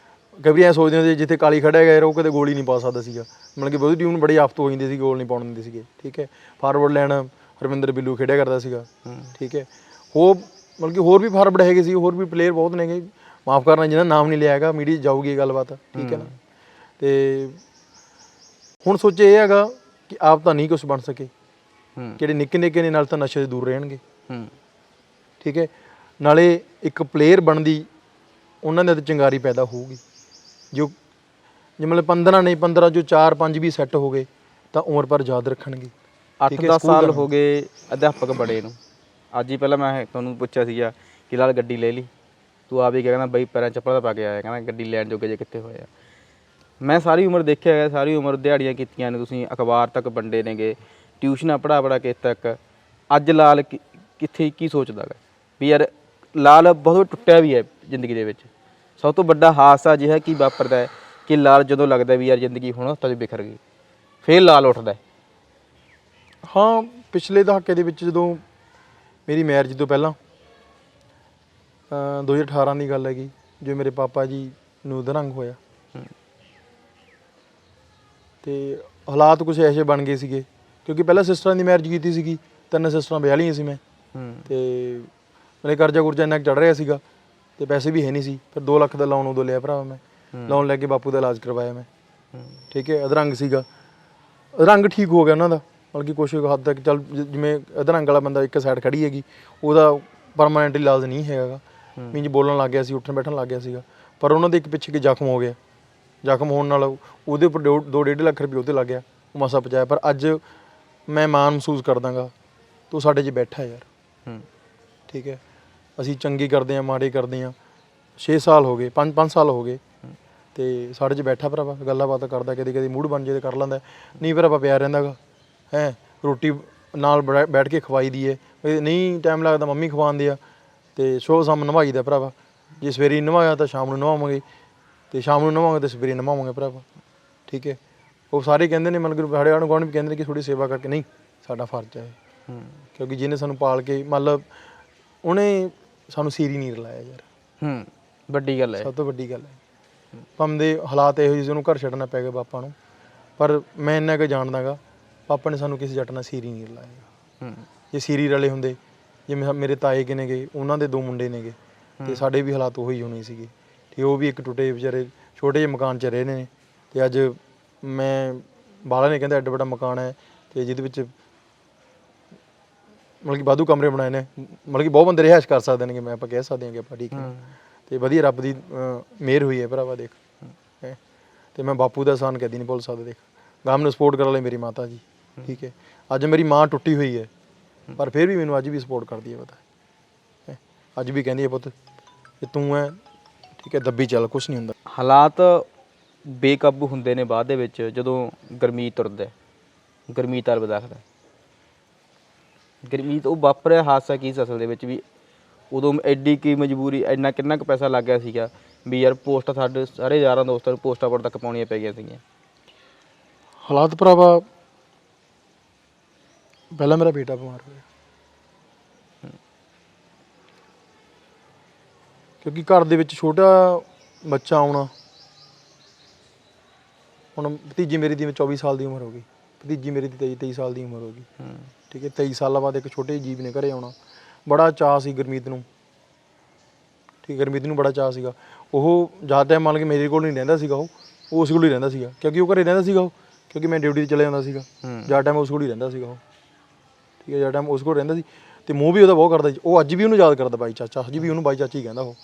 ਕਈ ਵਾਰੀ ਐਂ ਸੋਚਦੇ ਹੁੰਦੇ ਜਿੱਥੇ ਕਾਲੀ ਖੜਾ ਹੈਗਾ ਯਾਰ ਉਹ ਕਦੇ ਗੋਲ ਹੀ ਨਹੀਂ ਪਾ ਸਕਦਾ ਸੀਗਾ, ਮਤਲਬ ਕਿ ਬਹੁਤੀ ਟੀਮ ਨੂੰ ਬੜੀ ਆਫਤ ਹੋ ਜਾਂਦੀ ਸੀ, ਗੋਲ ਨਹੀਂ ਪਾਉਣ ਦਿੰਦੇ ਸੀਗੇ। ਠੀਕ ਹੈ, ਫਾਰਵਰਡ ਲਾਈਨ ਹਰਮਿੰਦਰ ਬਿੱਲੂ ਖੇਡਿਆ ਕਰਦਾ ਸੀਗਾ। ਠੀਕ ਹੈ, ਉਹ ਮਤਲਬ ਕਿ ਹੋਰ ਵੀ ਫਾਰਵਰਡ ਹੈਗੇ ਸੀ, ਹੋਰ ਵੀ ਪਲੇਅਰ ਬਹੁਤ ਨੇਗੇ, ਮਾਫ ਕਰਨਾ ਜਿਹਨਾਂ ਨਾਮ ਨਹੀਂ ਲਿਆ ਹੈਗਾ, ਮੀਡੀਆ ਜਾਊਗੀ ਇਹ ਗੱਲਬਾਤ। ਠੀਕ ਹੈ ਨਾ, ਤੇ ਹੁਣ ਸੋਚੇ ਇਹ ਹੈਗਾ ਕਿ ਆਪ ਤਾਂ ਨਹੀਂ ਕੁਛ ਬਣ ਸਕੇ, ਜਿਹੜੇ ਨਿੱਕੇ ਨਿੱਕੇ ਨੇ ਨਾਲ ਤਾਂ ਨਸ਼ੇ ਤੋਂ ਦੂਰ ਰਹਿਣਗੇ। ਠੀਕ ਹੈ, ਨਾਲੇ ਇੱਕ ਪਲੇਅਰ ਬਣਨ ਦੀ ਉਹਨਾਂ ਦੇ ਚਿੰਗਾਰੀ ਪੈਦਾ ਹੋਊਗੀ। ਜੋ ਜੇ ਮਤਲਬ 15 ਨਹੀਂ 15 ਜੋ 4-5 ਵੀ ਸੈੱਟ ਹੋ ਗਏ ਤਾਂ ਉਮਰ ਭਰ ਯਾਦ ਰੱਖਣਗੇ। 8-10 ਸਾਲ ਹੋ ਗਏ ਅਧਿਆਪਕ ਬੜੇ ਨੂੰ। ਅੱਜ ਹੀ ਪਹਿਲਾਂ ਮੈਂ ਤੁਹਾਨੂੰ ਪੁੱਛਿਆ ਸੀਗਾ ਕਿ ਲਾਲ ਗੱਡੀ ਲੈ ਲਈ, ਤੂੰ ਆਪ ਹੀ ਕਹਿੰਦਾ ਬਈ ਪੈਰਾਂ ਚੱਪਲ ਤਾਂ ਪਾ ਕੇ ਆਇਆ, ਕਹਿੰਦਾ ਗੱਡੀ ਲੈਣ ਜੋਗੇ ਜੇ ਕਿੱਥੇ ਹੋਇਆ। ਮੈਂ ਸਾਰੀ ਉਮਰ ਦੇਖਿਆ ਹੈਗਾ, ਸਾਰੀ ਉਮਰ ਦਿਹਾੜੀਆਂ ਕੀਤੀਆਂ ਨੇ, ਤੁਸੀਂ ਅਖਬਾਰ ਤੱਕ ਵੰਡੇ ਨੇਗੇ, ਟਿਊਸ਼ਨਾਂ ਪੜ੍ਹਾ ਕੇ ਤੱਕ। ਅੱਜ ਲਾਲ ਕਿੱਥੇ ਕੀ ਸੋਚਦਾ ਗਾ ਵੀ ਯਾਰ ਲਾਲ ਬਹੁਤ ਟੁੱਟਿਆ ਵੀ ਹੈ ਜ਼ਿੰਦਗੀ ਦੇ ਵਿੱਚ। ਸਭ ਤੋਂ ਵੱਡਾ ਹਾਦਸਾ ਅਜਿਹਾ ਕੀ ਵਾਪਰਦਾ ਹੈ ਕਿ ਲਾਲ ਜਦੋਂ ਲੱਗਦਾ ਵੀ ਯਾਰ ਜ਼ਿੰਦਗੀ ਹੁਣ ਤਾਂ ਬਿਖਰ ਗਈ, ਫੇਰ ਲਾਲ ਉੱਠਦਾ। ਹਾਂ, ਪਿਛਲੇ ਦਹਾਕੇ ਦੇ ਵਿੱਚ ਜਦੋਂ ਮੇਰੀ ਮੈਰਿਜ ਤੋਂ ਪਹਿਲਾਂ 2018 ਦੀ ਗੱਲ ਹੈਗੀ, ਜੋ ਮੇਰੇ ਪਾਪਾ ਜੀ ਨੂੰ ਅਧਰੰਗ ਹੋਇਆ ਤੇ ਹਾਲਾਤ ਕੁਛ ਇਹੋ ਜਿਹੇ ਬਣ ਗਏ ਸੀਗੇ, ਕਿਉਂਕਿ ਪਹਿਲਾਂ ਸਿਸਟਰਾਂ ਦੀ ਮੈਰਿਜ ਕੀਤੀ ਸੀਗੀ, 3 ਸਿਸਟਰਾਂ ਵਿਆਹ ਲਈਆਂ ਸੀ ਮੈਂ। ਤੇ ਮੇਰੇ ਕਰਜ਼ਾ ਕੁਰਜ਼ਾ ਇੰਨਾ ਚੜ ਰਿਹਾ ਸੀਗਾ ਤੇ ਪੈਸੇ ਵੀ ਹੈ ਨਹੀਂ ਸੀ, ਫਿਰ 2 ਲੱਖ ਦਾ ਲੋਨ ਉਦੋਂ ਲਿਆ ਭਰਾ ਮੈਂ, ਲੋਨ ਲੈ ਕੇ ਬਾਪੂ ਦਾ ਇਲਾਜ ਕਰਵਾਇਆ ਮੈਂ। ਠੀਕ ਹੈ, ਅਧਰੰਗ ਸੀਗਾ, ਅਧਰੰਗ ਠੀਕ ਹੋ ਗਿਆ ਉਹਨਾਂ ਦਾ, ਮਤਲਬ ਕਿ ਕੁਛ ਹੱਦ ਤੱਕ ਚੱਲ ਜਿਵੇਂ ਅਧਰੰਗ ਵਾਲਾ ਬੰਦਾ ਇੱਕ ਸਾਈਡ ਖੜੀ ਹੈਗੀ, ਉਹਦਾ ਪਰਮਾਨੈਂਟ ਇਲਾਜ ਨਹੀਂ ਹੈਗਾ, ਮੀਨਜ਼ ਬੋਲਣ ਲੱਗ ਗਿਆ ਸੀ, ਉੱਠਣ ਬੈਠਣ ਲੱਗ ਗਿਆ ਸੀਗਾ, ਪਰ ਉਹਨਾਂ ਦੇ ਇੱਕ ਪਿੱਛੇ ਕਿ ਜ਼ਖਮ ਹੋ ਗਿਆ, ਜ਼ਖਮ ਹੋਣ ਨਾਲ ਉਹਦੇ ਉੱਪਰ 2-1.5 ਲੱਖ ਰੁਪਏ ਉਹਦੇ ਲੱਗ ਗਿਆ, ਉਹ ਮਸਾ ਪਹੁੰਚਾਇਆ। ਪਰ ਅੱਜ ਮੈਂ ਮਾਣ ਮਹਿਸੂਸ ਕਰਦਾਗਾ ਤੂੰ ਸਾਡੇ 'ਚ ਬੈਠਾ ਯਾਰ। ਠੀਕ ਹੈ, ਅਸੀਂ ਚੰਗੇ ਕਰਦੇ ਹਾਂ ਮਾੜੇ ਕਰਦੇ ਹਾਂ, 6 ਸਾਲ ਹੋ ਗਏ, 5 ਸਾਲ ਹੋ ਗਏ ਤੇ ਸਾਡੇ 'ਚ ਬੈਠਾ ਭਰਾਵਾ, ਗੱਲਾਂ ਬਾਤਾਂ ਕਰਦਾ, ਕਦੇ ਕਦੇ ਮੂਡ ਬਣ ਜੇ ਤੇ ਕਰ ਲੈਂਦਾ, ਨਹੀਂ ਭਰਾਵਾ ਪਿਆਰ ਰਹਿੰਦਾ ਗਾ ਹੈ। ਰੋਟੀ ਨਾਲ ਬੈਠ ਕੇ ਖਵਾਈ ਦੀ ਹੈ, ਨਹੀਂ ਟਾਈਮ ਲੱਗਦਾ ਮੰਮੀ ਖਵਾਉਂਦੀ ਆ, ਤੇ ਸੁਬਹ ਸ਼ਾਮ ਨਵਾਈ ਦਾ ਭਰਾਵਾ, ਜੇ ਸਵੇਰੇ ਨਵਾਇਆ ਤਾਂ ਸ਼ਾਮ ਨੂੰ ਨਵਾਵਾਂਗੇ, ਤੇ ਸ਼ਾਮ ਨੂੰ ਨਵਾਵਾਂਗੇ ਤਾਂ ਸਵੇਰੇ ਨਵਾਵਾਂਗੇ ਭਰਾਵਾ। ਠੀਕ ਹੈ, ਉਹ ਸਾਰੇ ਕਹਿੰਦੇ ਨੇ, ਮਤਲਬ ਕਿ ਸਾਡੇ ਆਂਢ ਗੁਆਂਢ ਵੀ ਕਹਿੰਦੇ ਨੇ ਕਿ ਥੋੜੀ ਸੇਵਾ ਕਰਕੇ, ਨਹੀਂ ਸਾਡਾ ਫਰਜ਼ ਹੈ, ਕਿਉਂਕਿ ਜਿਹਨੇ ਸਾਨੂੰ ਪਾਲ ਕੇ ਮਤਲਬ ਉਹਨੇ ਸਾਨੂੰ ਸੀਰੀ ਨਹੀਂ ਰਲਾਇਆ ਯਾਰ। ਵੱਡੀ ਗੱਲ ਹੈ, ਸਭ ਤੋਂ ਵੱਡੀ ਗੱਲ ਹੈ। ਭਾਵੇਂ ਦੇ ਹਾਲਾਤ ਇਹੋ ਜਿਹੇ ਸੀ ਉਹਨੂੰ ਘਰ ਛੱਡਣਾ ਪੈ ਗਿਆ ਪਾਪਾ ਨੂੰ, ਪਰ ਮੈਂ ਇੰਨਾ ਕੁ ਜਾਣਦਾ ਗਾ ਪਾਪਾ ਨੇ ਸਾਨੂੰ ਕਿਸੇ ਜੱਟ ਨਾਲ ਸੀਰੀ ਨਹੀਂ ਰਲਾਇਆ। ਜੇ ਸੀਰੀ ਰਲੇ ਹੁੰਦੇ, ਜਿਵੇਂ ਮੇਰੇ ਤਾਏ ਕਿ ਨੇਗੇ, ਉਹਨਾਂ ਦੇ 2 ਮੁੰਡੇ ਨੇਗੇ, ਤੇ ਸਾਡੇ ਵੀ ਹਾਲਾਤ ਉਹੀ ਹੋਣੇ ਸੀਗੇ। ਠੀਕ, ਉਹ ਵੀ ਇੱਕ ਟੁੱਟੇ ਵਿਚਾਰੇ ਛੋਟੇ ਜਿਹੇ ਮਕਾਨ 'ਚ ਰਹੇ ਨੇ, ਤੇ ਅੱਜ ਮੈਂ ਬਾਲਾ ਨੇ ਕਹਿੰਦਾ ਐਡਾ ਵੱਡਾ ਮਕਾਨ ਹੈ ਤੇ ਜਿਹਦੇ ਵਿੱਚ ਮਤਲਬ ਕਿ ਵਾਧੂ ਕਮਰੇ ਬਣਾਏ ਨੇ, ਮਤਲਬ ਕਿ ਬਹੁਤ ਬੰਦੇ ਰਿਹਾਇਸ਼ ਕਰ ਸਕਦੇ ਨੇ, ਮੈਂ ਆਪਾਂ ਕਹਿ ਸਕਦੇ ਹਾਂ ਕਿ ਆਪਾਂ। ਠੀਕ ਹੈ, ਤੇ ਵਧੀਆ ਰੱਬ ਦੀ ਮਿਹਰ ਹੋਈ ਹੈ ਭਰਾਵਾ ਦੇਖ। ਤੇ ਮੈਂ ਬਾਪੂ ਦਾ ਅਹਿਸਾਨ ਕਦੀ ਨਹੀਂ ਭੁੱਲ ਸਕਦਾ। ਦੇਖ, ਗਾਮ ਨੂੰ ਸਪੋਰਟ ਕਰਨ ਲਈ ਮੇਰੀ ਮਾਤਾ ਜੀ। ਠੀਕ ਹੈ, ਅੱਜ ਮੇਰੀ ਮਾਂ ਟੁੱਟੀ ਹੋਈ ਹੈ ਪਰ ਫਿਰ ਵੀ ਮੈਨੂੰ ਅੱਜ ਵੀ ਸਪੋਰਟ ਕਰਦੀ ਹੈ, ਪਤਾ ਅੱਜ ਵੀ ਕਹਿੰਦੀ ਹੈ ਪੁੱਤ ਕਿ ਤੂੰ ਹੈ ਠੀਕ ਹੈ, ਦੱਬੀ ਚੱਲ, ਕੁਛ ਨਹੀਂ ਹੁੰਦਾ। ਹਾਲਾਤ ਬੇਕਾਬੂ ਹੁੰਦੇ ਨੇ ਬਾਅਦ ਦੇ ਵਿੱਚ, ਜਦੋਂ ਗਰਮੀਤ ਤੁਰਦਾ, ਗਰਮੀਤ ਅਰਬ ਦੱਸਦਾ, ਗਰਮੀਤ ਉਹ ਵਾਪਰਿਆ ਹਾਦਸਾ ਕੀ ਅਸਲ ਦੇ ਵਿੱਚ ਵੀ ਉਦੋਂ ਐਡੀ ਕੀ ਮਜਬੂਰੀ, ਇੰਨਾ ਕਿੰਨਾ ਕੁ ਪੈਸਾ ਲੱਗ ਗਿਆ ਸੀਗਾ ਵੀ ਯਾਰ ਪੋਸਟ ਸਾਡੇ ਸਾਰੇ ਯਾਰਾਂ ਦੋਸਤਾਂ ਨੂੰ ਪੋਸਟਾਂ ਪਰ ਤੱਕ ਪਾਉਣੀਆਂ ਪੈ ਗਈਆਂ ਸੀਗੀਆਂ। ਹਾਲਾਤ ਭਰਾਵਾ, ਪਹਿਲਾਂ ਮੇਰਾ ਬੇਟਾ ਬਿਮਾਰ ਹੋਇਆ, ਕਿਉਂਕਿ ਘਰ ਦੇ ਵਿੱਚ ਛੋਟਾ ਬੱਚਾ ਆਉਣਾ, ਹੁਣ ਭਤੀਜੀ ਮੇਰੀ ਦੀ 24 ਸਾਲ ਦੀ ਉਮਰ ਹੋ ਗਈ, ਭਤੀਜੀ ਮੇਰੀ ਦੀ 23 ਸਾਲ ਦੀ ਉਮਰ ਹੋ ਗਈ। ਠੀਕ ਹੈ, 23 ਸਾਲਾਂ ਬਾਅਦ ਇੱਕ ਛੋਟੇ ਜੀਵ ਨੇ ਘਰੇ ਆਉਣਾ, ਬੜਾ ਚਾਅ ਸੀ ਗੁਰਮੀਤ ਨੂੰ। ਠੀਕ, ਗੁਰਮੀਤ ਨੂੰ ਬੜਾ ਚਾਅ ਸੀਗਾ। ਉਹ ਜ਼ਿਆਦਾ ਟਾਈਮ ਮੰਨ ਕੇ ਮੇਰੇ ਕੋਲ ਨਹੀਂ ਰਹਿੰਦਾ ਸੀਗਾ, ਉਹ ਉਸ ਕੋਲ ਹੀ ਰਹਿੰਦਾ ਸੀਗਾ, ਕਿਉਂਕਿ ਉਹ ਘਰੇ ਰਹਿੰਦਾ ਸੀਗਾ, ਉਹ ਕਿਉਂਕਿ ਮੈਂ ਡਿਊਟੀ 'ਤੇ ਚਲੇ ਜਾਂਦਾ ਸੀਗਾ, ਜ਼ਿਆਦਾ ਟਾਈਮ ਉਸ ਕੋਲ ਹੀ ਰਹਿੰਦਾ ਸੀਗਾ ਉਹ। ਠੀਕ ਹੈ, ਜ਼ਿਆਦਾ ਟਾਈਮ ਉਸ ਕੋਲ ਰਹਿੰਦਾ ਸੀ, ਤੇ ਮੂੰਹ ਵੀ ਉਹਦਾ ਬਹੁਤ ਕਰਦਾ ਸੀ। ਉਹ ਅੱਜ ਵੀ ਉਹਨੂੰ ਯਾਦ ਕਰਦਾ ਬਾਈ ਚਾਚਾ, ਅੱਜ ਵੀ ਉਹਨੂੰ ਬਾਈ ਚਾਚੀ ਕਹਿੰਦਾ ਉਹ।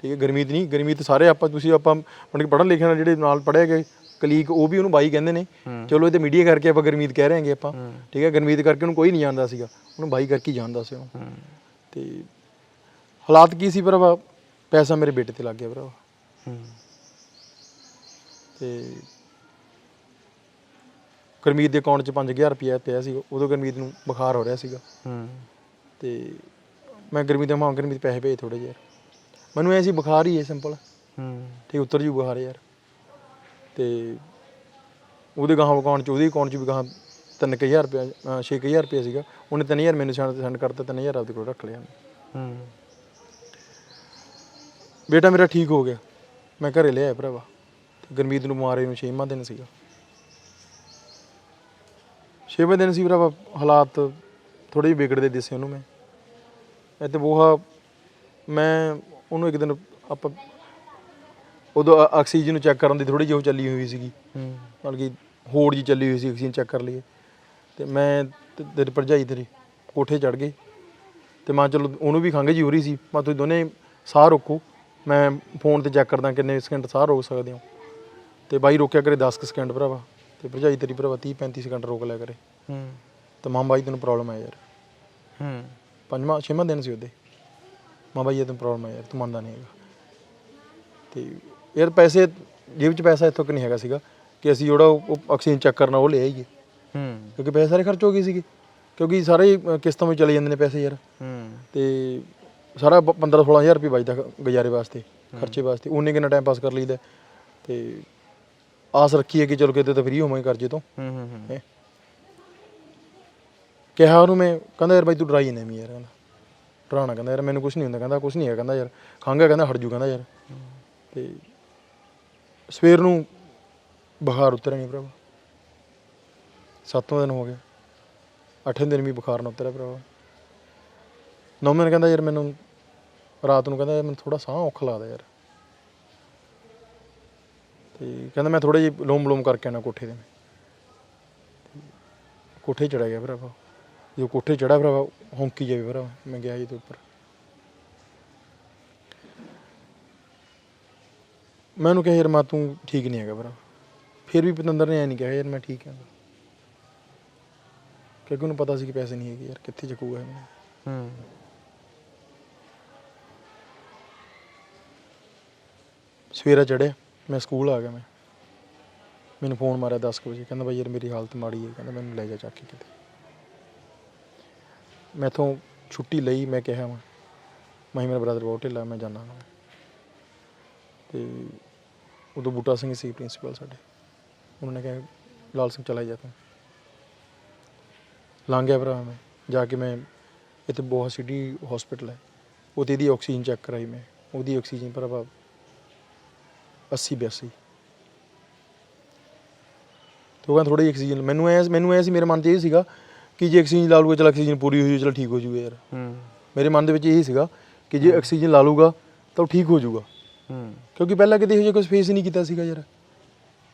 ਠੀਕ ਹੈ, ਗੁਰਮੀਤ ਨਹੀਂ, ਗੁਰਮੀਤ ਸਾਰੇ ਆਪਾਂ ਤੁਸੀਂ ਆਪਾਂ ਮਤਲਬ ਕਿ ਪੜ੍ਹਨ ਲਿਖਣ ਜਿਹੜੇ ਨਾਲ ਪੜ੍ਹੇ ਗਏ ਕਲੀਗ, ਉਹ ਵੀ ਉਹਨੂੰ ਬਾਈ ਕਹਿੰਦੇ ਨੇ। ਚਲੋ ਇਹ ਤਾਂ ਮੀਡੀਆ ਕਰਕੇ ਆਪਾਂ ਗੁਰਮੀਤ ਕਹਿ ਰਹੇ ਹਾਂਗੇ ਆਪਾਂ। ਠੀਕ ਹੈ, ਗੁਰਮੀਤ ਕਰਕੇ ਉਹਨੂੰ ਕੋਈ ਨਹੀਂ ਜਾਣਦਾ ਸੀਗਾ, ਉਹਨੂੰ ਬਾਈ ਕਰਕੇ ਹੀ ਜਾਣਦਾ ਸੀ ਉਹ। ਤੇ ਹਾਲਾਤ ਕੀ ਸੀ ਭਰਾਵਾ, ਪੈਸਾ ਮੇਰੇ ਬੇਟੇ 'ਤੇ ਲੱਗ ਗਿਆ ਭਰਾਵਾ। ਤੇ ਗੁਰਮੀਤ ਦੇ ਅਕਾਊਂਟ 'ਚ 5000 ਰੁਪਇਆ ਪਿਆ ਸੀ, ਉਦੋਂ ਗੁਰਮੀਤ ਨੂੰ ਬੁਖਾਰ ਹੋ ਰਿਹਾ ਸੀਗਾ। ਤੇ ਮੈਂ ਗੁਰਮੀਤ ਦੇ ਮਾਂ ਗੁਰਮੀਤ ਪੈਸੇ ਭੇਜ ਥੋੜ੍ਹੇ ਜਿਹੇ, ਮੈਨੂੰ ਐ ਸੀ ਬੁਖਾਰ ਹੀ ਹੈ ਸਿੰਪਲ। ਠੀਕ, ਉੱਤਰ ਜੂ ਬੁਖਾਰ ਯਾਰ। ਤੇ ਉਹਦੇ ਗਾਹਾਂ ਅਕਾਊਂਟ 'ਚ, ਉਹਦੇ ਅਕਾਊਂਟ 'ਚ ਵੀ ਗਾਹਾਂ 3000 ਰੁਪਇਆ 6000 ਰੁਪਇਆ ਸੀਗਾ, ਉਹਨੇ 3000 ਮੈਨੂੰ ਸੈਂਡ ਕਰਤਾ, 3000 ਆਪਦੇ ਕੋਲ ਰੱਖ ਲਿਆ। ਬੇਟਾ ਮੇਰਾ ਠੀਕ ਹੋ ਗਿਆ, ਮੈਂ ਘਰੇ ਲਿਆਇਆ ਭਰਾਵਾ। ਤੇ ਗੁਰਮੀਤ ਨੂੰ ਬਿਮਾਰੀ ਨੂੰ 6ਵਾਂ ਦਿਨ ਸੀਗਾ। 6ਵੇਂ ਦਿਨ ਸੀ ਭਰਾਵਾ, ਹਾਲਾਤ ਥੋੜ੍ਹੇ ਜਿਹੇ ਵਿਗੜਦੇ ਦਿਸੇ ਉਹਨੂੰ। ਮੈਂ ਤੇ ਬੋਹਾ ਮੈਂ ਉਹਨੂੰ ਇੱਕ ਦਿਨ ਆਪਾਂ ਉਦੋਂ ਆਕਸੀਜਨ ਨੂੰ ਚੈੱਕ ਕਰਨ ਦੀ ਥੋੜ੍ਹੀ ਜਿਹੀ ਉਹ ਚੱਲੀ ਹੋਈ ਸੀਗੀ, ਮਤਲਬ ਕਿ ਹੋੜ ਜੀ ਚੱਲੀ ਹੋਈ ਸੀ, ਆਕਸੀਜਨ ਚੈੱਕ ਕਰ ਲਈਏ। ਅਤੇ ਮੈਂ ਤੇਰੀ ਭਰਜਾਈ ਤੇਰੀ ਕੋਠੇ ਚੜ੍ਹ ਗਏ। ਅਤੇ ਮੈਂ ਚਲੋ ਉਹਨੂੰ ਵੀ ਖੰਘ ਜਿਹੀ ਹੋ ਰਹੀ ਸੀ। ਮੈਂ ਤੁਸੀਂ ਦੋਨੇ ਸਾਹ ਰੋਕੋ, ਮੈਂ ਫੋਨ 'ਤੇ ਚੈੱਕ ਕਰਦਾ ਕਿੰਨੇ ਸਕਿੰਟ ਸਾਹ ਰੋਕ ਸਕਦੇ ਹੋ। ਅਤੇ ਬਾਈ ਰੋਕਿਆ ਕਰੇ 10 ਕੁ ਸਕਿੰਟ ਭਰਾਵਾ। ਅਤੇ ਭਰਜਾਈ ਤੇਰੀ ਭਰਾਵਾ 30-35 ਸਕਿੰਟ ਰੋਕ ਲਿਆ ਕਰੇ। ਤਾਂ ਮਾਂ ਬਾਈ ਤੈਨੂੰ ਪ੍ਰੋਬਲਮ ਹੈ ਯਾਰ। 6ਵਾਂ ਦਿਨ ਸੀ ਉਹਦੇ। ਮਾਂ ਬਾਈ ਇਹ ਤੈਨੂੰ ਪ੍ਰੋਬਲਮ ਹੈ ਯਾਰ, ਤੂੰ ਮੰਨਦਾ ਨਹੀਂ ਹੈਗਾ। ਅਤੇ ਯਾਰ ਪੈਸੇ ਜੇਬ 'ਚ ਪੈਸਾ ਇੱਥੋਂ ਕਿ ਨਹੀਂ ਹੈਗਾ ਸੀਗਾ ਕਿ ਅਸੀਂ ਜਿਹੜਾ ਉਹ ਆਕਸੀਜਨ ਚੈੱਕ ਕਰਨਾ ਉਹ ਲੈ ਆਈਏ, ਕਿਉਂਕਿ ਪੈਸੇ ਸਾਰੇ ਖਰਚ ਹੋ ਗਏ ਸੀਗੇ, ਕਿਉਂਕਿ ਸਾਰੇ ਕਿਸ਼ਤਾਂ ਵਿੱਚ ਚਲੇ ਜਾਂਦੇ ਨੇ ਪੈਸੇ ਯਾਰ। ਅਤੇ ਸਾਰਾ 15-16 ਹਜ਼ਾਰ ਰੁਪਏ ਬਚਦਾ ਗੁਜ਼ਾਰੇ ਵਾਸਤੇ, ਖਰਚੇ ਵਾਸਤੇ। ਉਹਨੇ ਕਿੰਨਾ ਟਾਈਮ ਪਾਸ ਕਰ ਲਈਦਾ। ਅਤੇ ਆਸ ਰੱਖੀ ਹੈ ਕਿ ਚਲੋ ਕਿਤੇ ਤਾਂ ਫਰੀ ਹੋਵਾਂਗੇ ਕਰਜ਼ੇ ਤੋਂ। ਕਿਹਾ ਉਹਨੂੰ ਮੈਂ, ਕਹਿੰਦਾ ਯਾਰ ਬਾਈ ਤੂੰ ਡਰਾਈ ਨਹੀਂ ਯਾਰ, ਕਹਿੰਦਾ ਡਰਾਉਣਾ, ਕਹਿੰਦਾ ਯਾਰ ਮੈਨੂੰ ਕੁਛ ਨਹੀਂ ਹੁੰਦਾ, ਕਹਿੰਦਾ ਕੁਛ ਨਹੀਂ ਹੈ, ਕਹਿੰਦਾ ਯਾਰ ਖੰਘ ਹੈ, ਕਹਿੰਦਾ ਹਟ ਜੂ, ਕਹਿੰਦਾ ਯਾਰ। ਅਤੇ ਸਵੇਰ ਨੂੰ ਬੁਖਾਰ ਉਤਰਿਆ ਨਹੀਂ ਭਰਾਵਾ। 7ਵਾਂ ਦਿਨ ਹੋ ਗਿਆ, 8ਵੇਂ ਦਿਨ ਵੀ ਬੁਖਾਰ ਨਾ ਉਤਰਿਆ ਭਰਾਵਾ। 9ਵੇਂ ਦਿਨ ਕਹਿੰਦਾ ਯਾਰ ਮੈਨੂੰ ਰਾਤ ਨੂੰ, ਕਹਿੰਦਾ ਯਾਰ ਮੈਨੂੰ ਥੋੜ੍ਹਾ ਸਾਹ ਔਖਾ ਲੱਗਦਾ ਯਾਰ। ਅਤੇ ਕਹਿੰਦਾ ਮੈਂ ਥੋੜ੍ਹਾ ਜਿਹੀ ਲੋਮ ਬਲੋਮ ਕਰਕੇ ਆਉਣਾ ਕੋਠੇ 'ਤੇ। ਕੋਠੇ ਚੜ੍ਹਿਆ ਗਿਆ ਭਰਾਵਾ। ਜਦੋਂ ਕੋਠੇ ਚੜ੍ਹਿਆ ਭਰਾਵਾ, ਹੌਂਕੀ ਜਾਵੇ ਭਰਾਵਾ। ਮੈਂ ਗਿਆ ਜੀ ਤੇ ਉੱਪਰ, ਮੈਂ ਉਹਨੂੰ ਕਿਹਾ ਯਾਰ ਮੈਂ ਤੂੰ ਠੀਕ ਨਹੀਂ ਹੈਗਾ ਭਰਾ। ਫਿਰ ਵੀ ਪਤੰਦਰ ਨੇ ਐਂ ਨਹੀਂ ਕਿਹਾ ਯਾਰ ਮੈਂ ਠੀਕ ਹਾਂ, ਕਿਉਂਕਿ ਉਹਨੂੰ ਪਤਾ ਸੀ ਕਿ ਪੈਸੇ ਨਹੀਂ ਹੈਗੇ ਯਾਰ, ਕਿੱਥੇ ਚੱਕੂਗਾ ਇਹਨੂੰ। ਸਵੇਰਾ ਚੜ੍ਹਿਆ, ਮੈਂ ਸਕੂਲ ਆ ਗਿਆ। ਮੈਨੂੰ ਫੋਨ ਮਾਰਿਆ 10 ਕੁ ਵਜੇ, ਕਹਿੰਦਾ ਬਾਈ ਯਾਰ ਮੇਰੀ ਹਾਲਤ ਮਾੜੀ ਹੈ, ਕਹਿੰਦਾ ਮੈਨੂੰ ਲੈ ਜਾ ਚੱਕ ਕੇ ਕਿਤੇ। ਮੈਂ ਇੱਥੋਂ ਛੁੱਟੀ ਲਈ, ਮੈਂ ਕਿਹਾ ਮੈਂ ਮੇਰਾ ਬ੍ਰਦਰ ਬਹੁਤ ਢਿੱਲਾ, ਮੈਂ ਜਾਂਦਾ ਹਾਂ। ਅਤੇ ਉਦੋਂ ਬੂਟਾ ਸਿੰਘ ਸੀ ਪ੍ਰਿੰਸੀਪਲ ਸਾਡੇ, ਉਹਨਾਂ ਨੇ ਕਿਹਾ ਲਾਲ ਸਿੰਘ ਚਲਾ ਜਾ ਤੂੰ। ਲੰਘ ਗਿਆ ਭਰਾ। ਮੈਂ ਜਾ ਕੇ ਮੈਂ ਇੱਥੇ ਬੋਹਾ ਸਿਟੀ ਹੌਸਪੀਟਲ ਹੈ, ਉੱਥੇ ਇਹਦੀ ਆਕਸੀਜਨ ਚੈੱਕ ਕਰਾਈ ਮੈਂ। ਉਹਦੀ ਆਕਸੀਜਨ ਭਰਾਵਾ 80-82। ਅਤੇ ਉਹ ਕਹਿੰਦਾ ਥੋੜ੍ਹੀ ਜਿਹੀ ਆਕਸੀਜਨ, ਮੈਨੂੰ ਐਂ ਸੀ, ਮੇਰੇ ਮਨ 'ਚ ਇਹ ਸੀਗਾ ਕਿ ਜੇ ਆਕਸੀਜਨ ਲਾ ਲੂਗਾ ਚਲ ਆਕਸੀਜਨ ਪੂਰੀ ਹੋਈ, ਚਲ ਠੀਕ ਹੋ ਜੂਗਾ ਯਾਰ। ਮੇਰੇ ਮਨ ਦੇ ਵਿੱਚ ਇਹੀ ਸੀਗਾ ਕਿ ਜੇ ਆਕਸੀਜਨ ਲਾ ਲੂਗਾ ਤਾਂ ਉਹ ਠੀਕ ਹੋ ਜੂਗਾ, ਕਿਉਂਕਿ ਪਹਿਲਾਂ ਕਿਤੇ ਇਹੋ ਜਿਹਾ ਕੁਛ ਫੇਸ ਹੀ ਨਹੀਂ ਕੀਤਾ ਸੀਗਾ ਯਾਰ।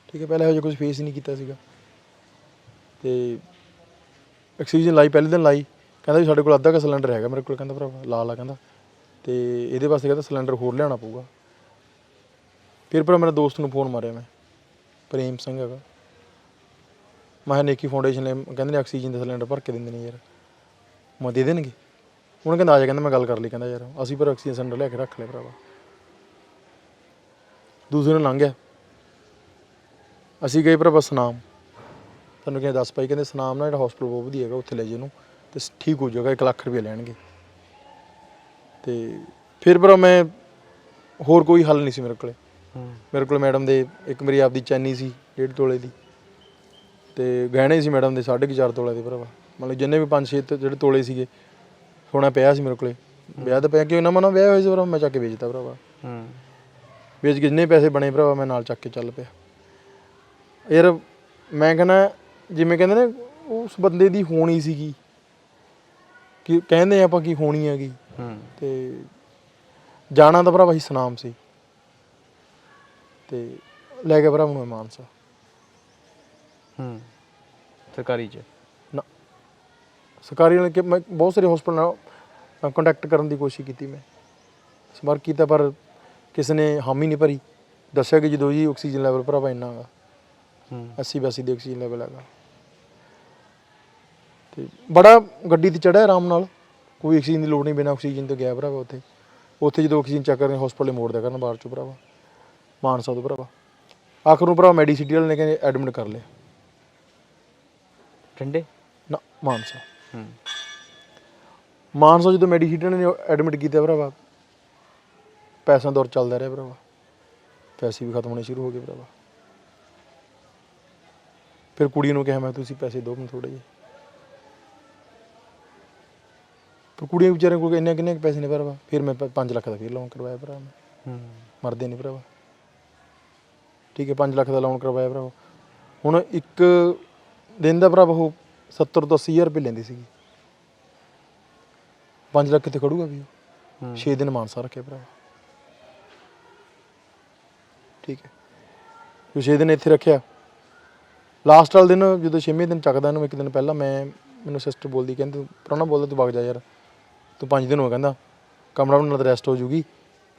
ਠੀਕ ਹੈ, ਪਹਿਲਾਂ ਇਹੋ ਜਿਹਾ ਕੁਛ ਫੇਸ ਹੀ ਨਹੀਂ ਕੀਤਾ ਸੀਗਾ। ਅਤੇ ਆਕਸੀਜਨ ਲਾਈ, ਪਹਿਲੇ ਦਿਨ ਲਾਈ। ਕਹਿੰਦਾ ਵੀ ਸਾਡੇ ਕੋਲ ਅੱਧਾ ਕੁ ਸਿਲੰਡਰ ਹੈਗਾ ਮੇਰੇ ਕੋਲ, ਕਹਿੰਦਾ ਭਰਾਵਾ ਲਾ ਕਹਿੰਦਾ, ਅਤੇ ਇਹਦੇ ਵਾਸਤੇ ਕਹਿੰਦਾ ਸਿਲੰਡਰ ਹੋਰ ਲਿਆਉਣਾ ਪਊਗਾ। ਫਿਰ ਭਰਾ ਮੇਰੇ ਦੋਸਤ ਨੂੰ ਫੋਨ ਮਾਰਿਆ ਮੈਂ, ਪ੍ਰੇਮ ਸਿੰਘ ਹੈਗਾ। ਮੈਂ ਕਿਹਾ ਨੇਕੀ ਫਾਊਂਡੇਸ਼ਨ ਨੇ ਕਹਿੰਦੇ ਨੇ ਆਕਸੀਜਨ ਦੇ ਸਿਲੰਡਰ ਭਰ ਕੇ ਦਿੰਦੇ ਨੇ ਯਾਰ, ਮੈਂ ਦੇ ਦੇਣਗੇ। ਉਹਨੇ ਕਹਿੰਦਾ ਆ ਜਾ, ਕਹਿੰਦਾ ਮੈਂ ਗੱਲ ਕਰ ਲਈ, ਕਹਿੰਦਾ ਯਾਰ ਅਸੀਂ ਪਰ ਆਕਸੀਜਨ ਸਿਲੰਡਰ ਲਿਆ ਕੇ ਰੱਖ ਲਿਆ ਭਰਾਵਾ। ਦੂਸਰੇ ਨੂੰ ਲੰਘ ਗਿਆ, ਅਸੀਂ ਗਏ ਭਰਾਵਾ ਸੁਨਾਮ। ਸਾਨੂੰ ਕਹਿੰਦੇ ਦੱਸ ਪਾਈ, ਕਹਿੰਦੇ ਸੁਨਾਮ ਨਾ ਜਿਹੜਾ ਹੌਸਪੀਟਲ ਬਹੁਤ ਵਧੀਆ ਹੈਗਾ, ਉੱਥੇ ਲੈ ਜਾਓ ਇਹਨੂੰ ਅਤੇ ਠੀਕ ਹੋ ਜਾਊਗਾ, 1 ਲੱਖ ਰੁਪਏ ਲੈਣਗੇ। ਅਤੇ ਫਿਰ ਭਰਾ ਮੈਂ ਹੋਰ ਕੋਈ ਹੱਲ ਨਹੀਂ ਸੀ ਮੇਰੇ ਕੋਲ। ਮੇਰੇ ਕੋਲ ਮੈਡਮ ਦੇ ਇੱਕ ਮੇਰੀ ਆਪਦੀ ਚੈਨੀ ਸੀ 1.5 ਤੋਲੇ ਦੀ, ਅਤੇ ਗਹਿਣੇ ਸੀ ਮੈਡਮ ਦੇ 4.5 ਤੋਲੇ ਦੇ ਭਰਾਵਾ। ਮਤਲਬ ਜਿੰਨੇ ਵੀ 5-6 ਜਿਹੜੇ ਤੋਲੇ ਸੀਗੇ ਸੋਨਾ ਪਿਆ ਸੀ ਮੇਰੇ ਕੋਲ। ਵਿਆਹ ਤਾਂ ਪਿਆ, ਕਿ ਨਵਾਂ ਨਵਾਂ ਵਿਆਹ ਹੋਇਆ ਸੀ ਭਰਾ, ਮੈਂ ਚੱਕ ਕੇ ਵੇਚਤਾ ਭਰਾਵਾ। ਵੇਚ ਕੇ ਜਿੰਨੇ ਪੈਸੇ ਬਣੇ ਭਰਾਵਾ ਮੈਂ ਨਾਲ ਚੱਕ ਕੇ ਚੱਲ ਪਿਆ ਯਾਰ। ਮੈਂ ਕਹਿੰਦਾ ਜਿਵੇਂ ਕਹਿੰਦੇ ਨੇ ਉਸ ਬੰਦੇ ਦੀ ਹੋਣੀ ਸੀਗੀ, ਕਿ ਕਹਿੰਦੇ ਆਪਾਂ ਕੀ ਹੋਣੀ ਹੈਗੀ। ਅਤੇ ਜਾਣਾ ਤਾਂ ਭਰਾਵਾ ਅਸੀਂ ਸੁਨਾਮ ਸੀ, ਅਤੇ ਲੈ ਗਿਆ ਭਰਾਵਾ ਨੂੰ ਮਾਨਸਾ। ਸਰਕਾਰੀ 'ਚ ਨਾ, ਸਰਕਾਰੀ ਨਾਲ ਕਿ ਮੈਂ ਬਹੁਤ ਸਾਰੇ ਹੌਸਪੀਟਲ ਨਾਲ ਕੰਟੈਕਟ ਕਰਨ ਦੀ ਕੋਸ਼ਿਸ਼ ਕੀਤੀ, ਮੈਂ ਸੰਪਰਕ ਕੀਤਾ, ਪਰ ਕਿਸੇ ਨੇ ਹਾਮੀ ਨਹੀਂ ਭਰੀ। ਦੱਸਿਆ ਕਿ ਜਦੋਂ ਜੀ ਆਕਸੀਜਨ ਲੈਵਲ ਭਰਾਵਾ ਇੰਨਾ ਹੈਗਾ, 80-82 ਦੀ ਆਕਸੀਜਨ ਲੈਵਲ ਹੈਗਾ। ਅਤੇ ਬੜਾ ਗੱਡੀ 'ਤੇ ਚੜ੍ਹਿਆ ਆਰਾਮ ਨਾਲ, ਕੋਈ ਆਕਸੀਜਨ ਦੀ ਲੋੜ ਨਹੀਂ, ਬਿਨਾਂ ਆਕਸੀਜਨ ਤੋਂ ਗਿਆ ਭਰਾਵਾ। ਉੱਥੇ ਜਦੋਂ ਆਕਸੀਜਨ ਚੈੱਕ ਕਰਦੇ ਹੌਸਪੀਟਲ ਮੋੜ ਦਿਆ ਕਰਨ ਬਾਹਰ 'ਚੋਂ ਭਰਾਵਾ, ਮਾਨਸਾ ਤੋਂ ਭਰਾਵਾ। ਆਖਰ ਨੂੰ ਭਰਾਵਾ ਮੈਡੀਸਿਟੀ ਵਾਲੇ ਨੇ ਕਹਿੰਦੇ ਐਡਮਿਟ ਕਰ ਲਿਆ ਠੰਡੇ ਨਾ ਮਾਨਸਾ। ਮਾਨਸਾ ਜਦੋਂ ਮੈਡੀਸਿਟੀ ਨੇ ਐਡਮਿਟ ਕੀਤਾ ਭਰਾਵਾ, ਪੈਸਿਆਂ ਦਾ ਦੌਰ ਚੱਲਦਾ ਰਿਹਾ ਭਰਾਵਾ, ਪੈਸੇ ਵੀ ਖਤਮ ਹੋਣੇ ਸ਼ੁਰੂ ਹੋ ਗਏ ਭਰਾਵਾ। ਫਿਰ ਕੁੜੀ ਨੂੰ ਕਿਹਾ ਮੈਂ ਤੁਸੀਂ ਪੈਸੇ ਦਿਓ ਮੈਨੂੰ ਥੋੜ੍ਹੇ ਜਿਹੇ, ਪਰ ਕੁੜੀਆਂ ਵਿਚਾਰਿਆਂ ਕੋਲ ਇੰਨੇ ਕਿੰਨੇ ਪੈਸੇ ਨੇ ਭਰਾਵਾ। ਫਿਰ ਮੈਂ 5 ਲੱਖ ਦਾ ਫਿਰ ਲੋਨ ਕਰਵਾਇਆ ਭਰਾ, ਮੈਂ ਮਰਦੇ ਨਹੀਂ ਭਰਾਵਾ। ਠੀਕ ਹੈ 5 ਲੱਖ ਦਾ ਲੋਨ ਕਰਵਾਇਆ ਭਰਾਵਾ। ਹੁਣ ਇੱਕ ਦਿਨ ਦਾ ਭਰਾਵਾ ਉਹ 70 ਤੋਂ 80 ਹਜ਼ਾਰ ਰੁਪਏ ਲੈਂਦੀ ਸੀਗੀ। 5 ਲੱਖ ਕਿੱਥੇ ਖੜੂਗਾ ਵੀ ਉਹ। 6 ਦਿਨ ਮਾਨਸਾ ਰੱਖਿਆ ਭਰਾਵਾ, ਠੀਕ ਹੈ। ਜੋ 6 ਦਿਨ ਇੱਥੇ ਰੱਖਿਆ, ਲਾਸਟ ਵਾਲੇ ਦਿਨ ਜਦੋਂ 6ਵੇਂ ਦਿਨ ਚੱਕਦਾ ਇਹਨੂੰ, ਇੱਕ ਦਿਨ ਪਹਿਲਾਂ ਮੈਨੂੰ ਸਿਸਟਰ ਬੋਲਦੀ, ਕਹਿੰਦੀ ਪ੍ਰਾਹੁਣਾ ਬੋਲਦਾ ਤੂੰ ਵਗ ਜਾ ਯਾਰ, ਤੂੰ 5 ਦਿਨ ਹੋ ਕਹਿੰਦਾ ਕਮਰਾ ਬਣਾਉਣਾ ਤਾਂ ਰੈਸਟ ਹੋ ਜੂਗੀ।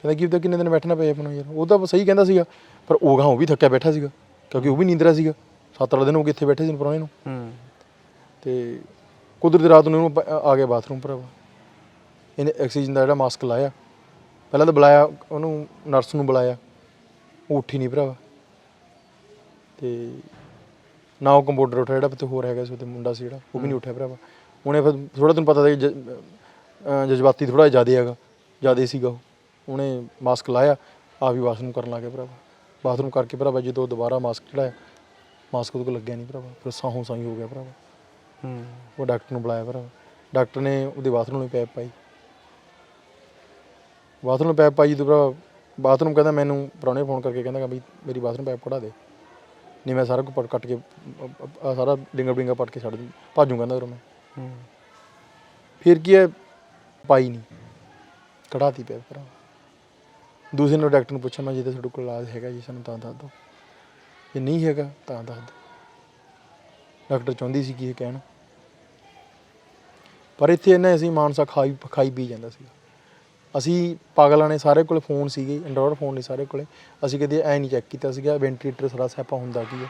ਕਹਿੰਦਾ ਕੀ ਪਤਾ ਕਿੰਨੇ ਦਿਨ ਬੈਠਣਾ ਪਏ ਆਪਾਂ ਨੂੰ ਯਾਰ। ਉਹ ਤਾਂ ਸਹੀ ਕਹਿੰਦਾ ਸੀਗਾ, ਪਰ ਉਹ ਵੀ ਥੱਕਿਆ ਬੈਠਾ ਸੀਗਾ ਕਿਉਂਕਿ ਉਹ ਵੀ ਨੀਂਦਰਾ ਸੀਗਾ। 7 ਵਾਲੇ ਦਿਨ ਹੋ ਗਏ ਇੱਥੇ ਬੈਠੇ ਸੀ ਪ੍ਰਾਹੁਣੇ ਨੂੰ। ਅਤੇ ਕੁਦਰਤੀ ਰਾਤ ਨੂੰ ਇਹਨੂੰ ਆ ਗਿਆ ਬਾਥਰੂਮ ਭਰਾਵਾ। ਇਹਨੇ ਆਕਸੀਜਨ ਦਾ ਜਿਹੜਾ ਮਾਸਕ ਲਾਇਆ, ਪਹਿਲਾਂ ਤਾਂ ਬੁਲਾਇਆ ਉਹਨੂੰ, ਨਰਸ ਨੂੰ ਬੁਲਾਇਆ, ਉਹ ਉੱਠੀ ਨਹੀਂ ਭਰਾਵਾ। ਅਤੇ ਨਾ ਉਹ ਕੰਪਾਊਂਡਰ ਉੱਠਿਆ, ਜਿਹੜਾ ਕਿਤੇ ਹੋਰ ਹੈਗਾ ਸੀ ਉੱਥੇ ਮੁੰਡਾ ਸੀ ਜਿਹੜਾ, ਉਹ ਵੀ ਨਹੀਂ ਉੱਠਿਆ ਭਰਾਵਾ। ਉਹਨੇ ਫਿਰ ਥੋੜ੍ਹਾ ਤੈਨੂੰ ਪਤਾ ਸੀ ਜਜ਼ਬਾਤੀ ਥੋੜ੍ਹਾ ਜ਼ਿਆਦਾ ਹੈਗਾ, ਜ਼ਿਆਦਾ ਸੀਗਾ ਉਹ। ਉਹਨੇ ਮਾਸਕ ਲਾਇਆ, ਆ ਵੀ ਬਾਥਰੂਮ ਕਰਨ ਲੱਗ ਗਿਆ ਭਰਾਵਾ। ਬਾਥਰੂਮ ਕਰਕੇ ਭਰਾਵਾ ਜਦੋਂ ਦੁਬਾਰਾ ਮਾਸਕ ਚੜਾਇਆ, ਮਾਸਕ ਉਹਦੇ ਕੋਲ ਲੱਗਿਆ ਨਹੀਂ ਭਰਾਵਾ। ਫਿਰ ਸਾਹੋਂ ਸਾਈ ਹੋ ਗਿਆ ਭਰਾਵਾ। ਉਹ ਡਾਕਟਰ ਨੂੰ ਬੁਲਾਇਆ ਭਰਾਵਾ। ਡਾਕਟਰ ਨੇ ਉਹਦੇ ਬਾਥਰੂਮ ਨੂੰ ਪੈਪ ਪਾਈ, ਬਾਥਰੂਮ ਪੈਪ ਪਾਈ ਜਦੋਂ ਭਰਾ ਬਾਥਰੂਮ ਕਹਿੰਦਾ ਮੈਨੂੰ ਪ੍ਰਾਹੁਣੇ ਫੋਨ ਕਰਕੇ ਕਹਿੰਦਾ ਬਈ ਮੇਰੀ ਬਾਥਰੂਮ ਪੈਪ ਕਢਾ ਦੇ, ਨਹੀਂ ਮੈਂ ਸਾਰਾ ਕੁਝ ਕੱਟ ਕੇ ਸਾਰਾ ਡਿੰਗਾ ਪੱਟ ਕੇ ਛੱਡ ਭਾਜੂ ਕਹਿੰਦਾ ਉਰੋਂ ਮੈਂ। ਫਿਰ ਕੀ ਹੈ, ਪਾਈ ਨਹੀਂ, ਕਢਾਤੀ ਪੈਪ ਭਰਾ। ਦੂਸਰੇ ਨੂੰ ਡਾਕਟਰ ਨੂੰ ਪੁੱਛਿਆ ਮੈਂ ਜੇ ਤਾਂ ਤੁਹਾਡੇ ਕੋਲ ਇਲਾਜ ਹੈਗਾ ਜੀ ਸਾਨੂੰ ਤਾਂ ਦੱਸ ਦਿਓ, ਜੇ ਨਹੀਂ ਹੈਗਾ ਤਾਂ ਦੱਸ ਦਿਓ। ਡਾਕਟਰ ਚਾਹੁੰਦੀ ਸੀ ਕਿ ਇਹ ਕਹਿਣ, ਪਰ ਇੱਥੇ ਇਹਨੇ ਅਸੀਂ ਮਾਨਸਾ ਖਾਈ ਪੀ ਜਾਂਦਾ ਸੀਗਾ। ਅਸੀਂ ਪਾਗਲਾਂ ਨੇ, ਸਾਰੇ ਕੋਲ ਫੋਨ ਸੀਗੇ, ਐਂਡਰੋਇਡ ਫੋਨ ਨਹੀਂ ਸਾਰੇ ਕੋਲ। ਅਸੀਂ ਕਦੇ ਐਂ ਨਹੀਂ ਚੈੱਕ ਕੀਤਾ ਸੀਗਾ ਵੈਂਟੀਲੇਟਰ ਸਾਰਾ ਸਿਆਪਾ ਹੁੰਦਾ ਕੀ ਹੈ,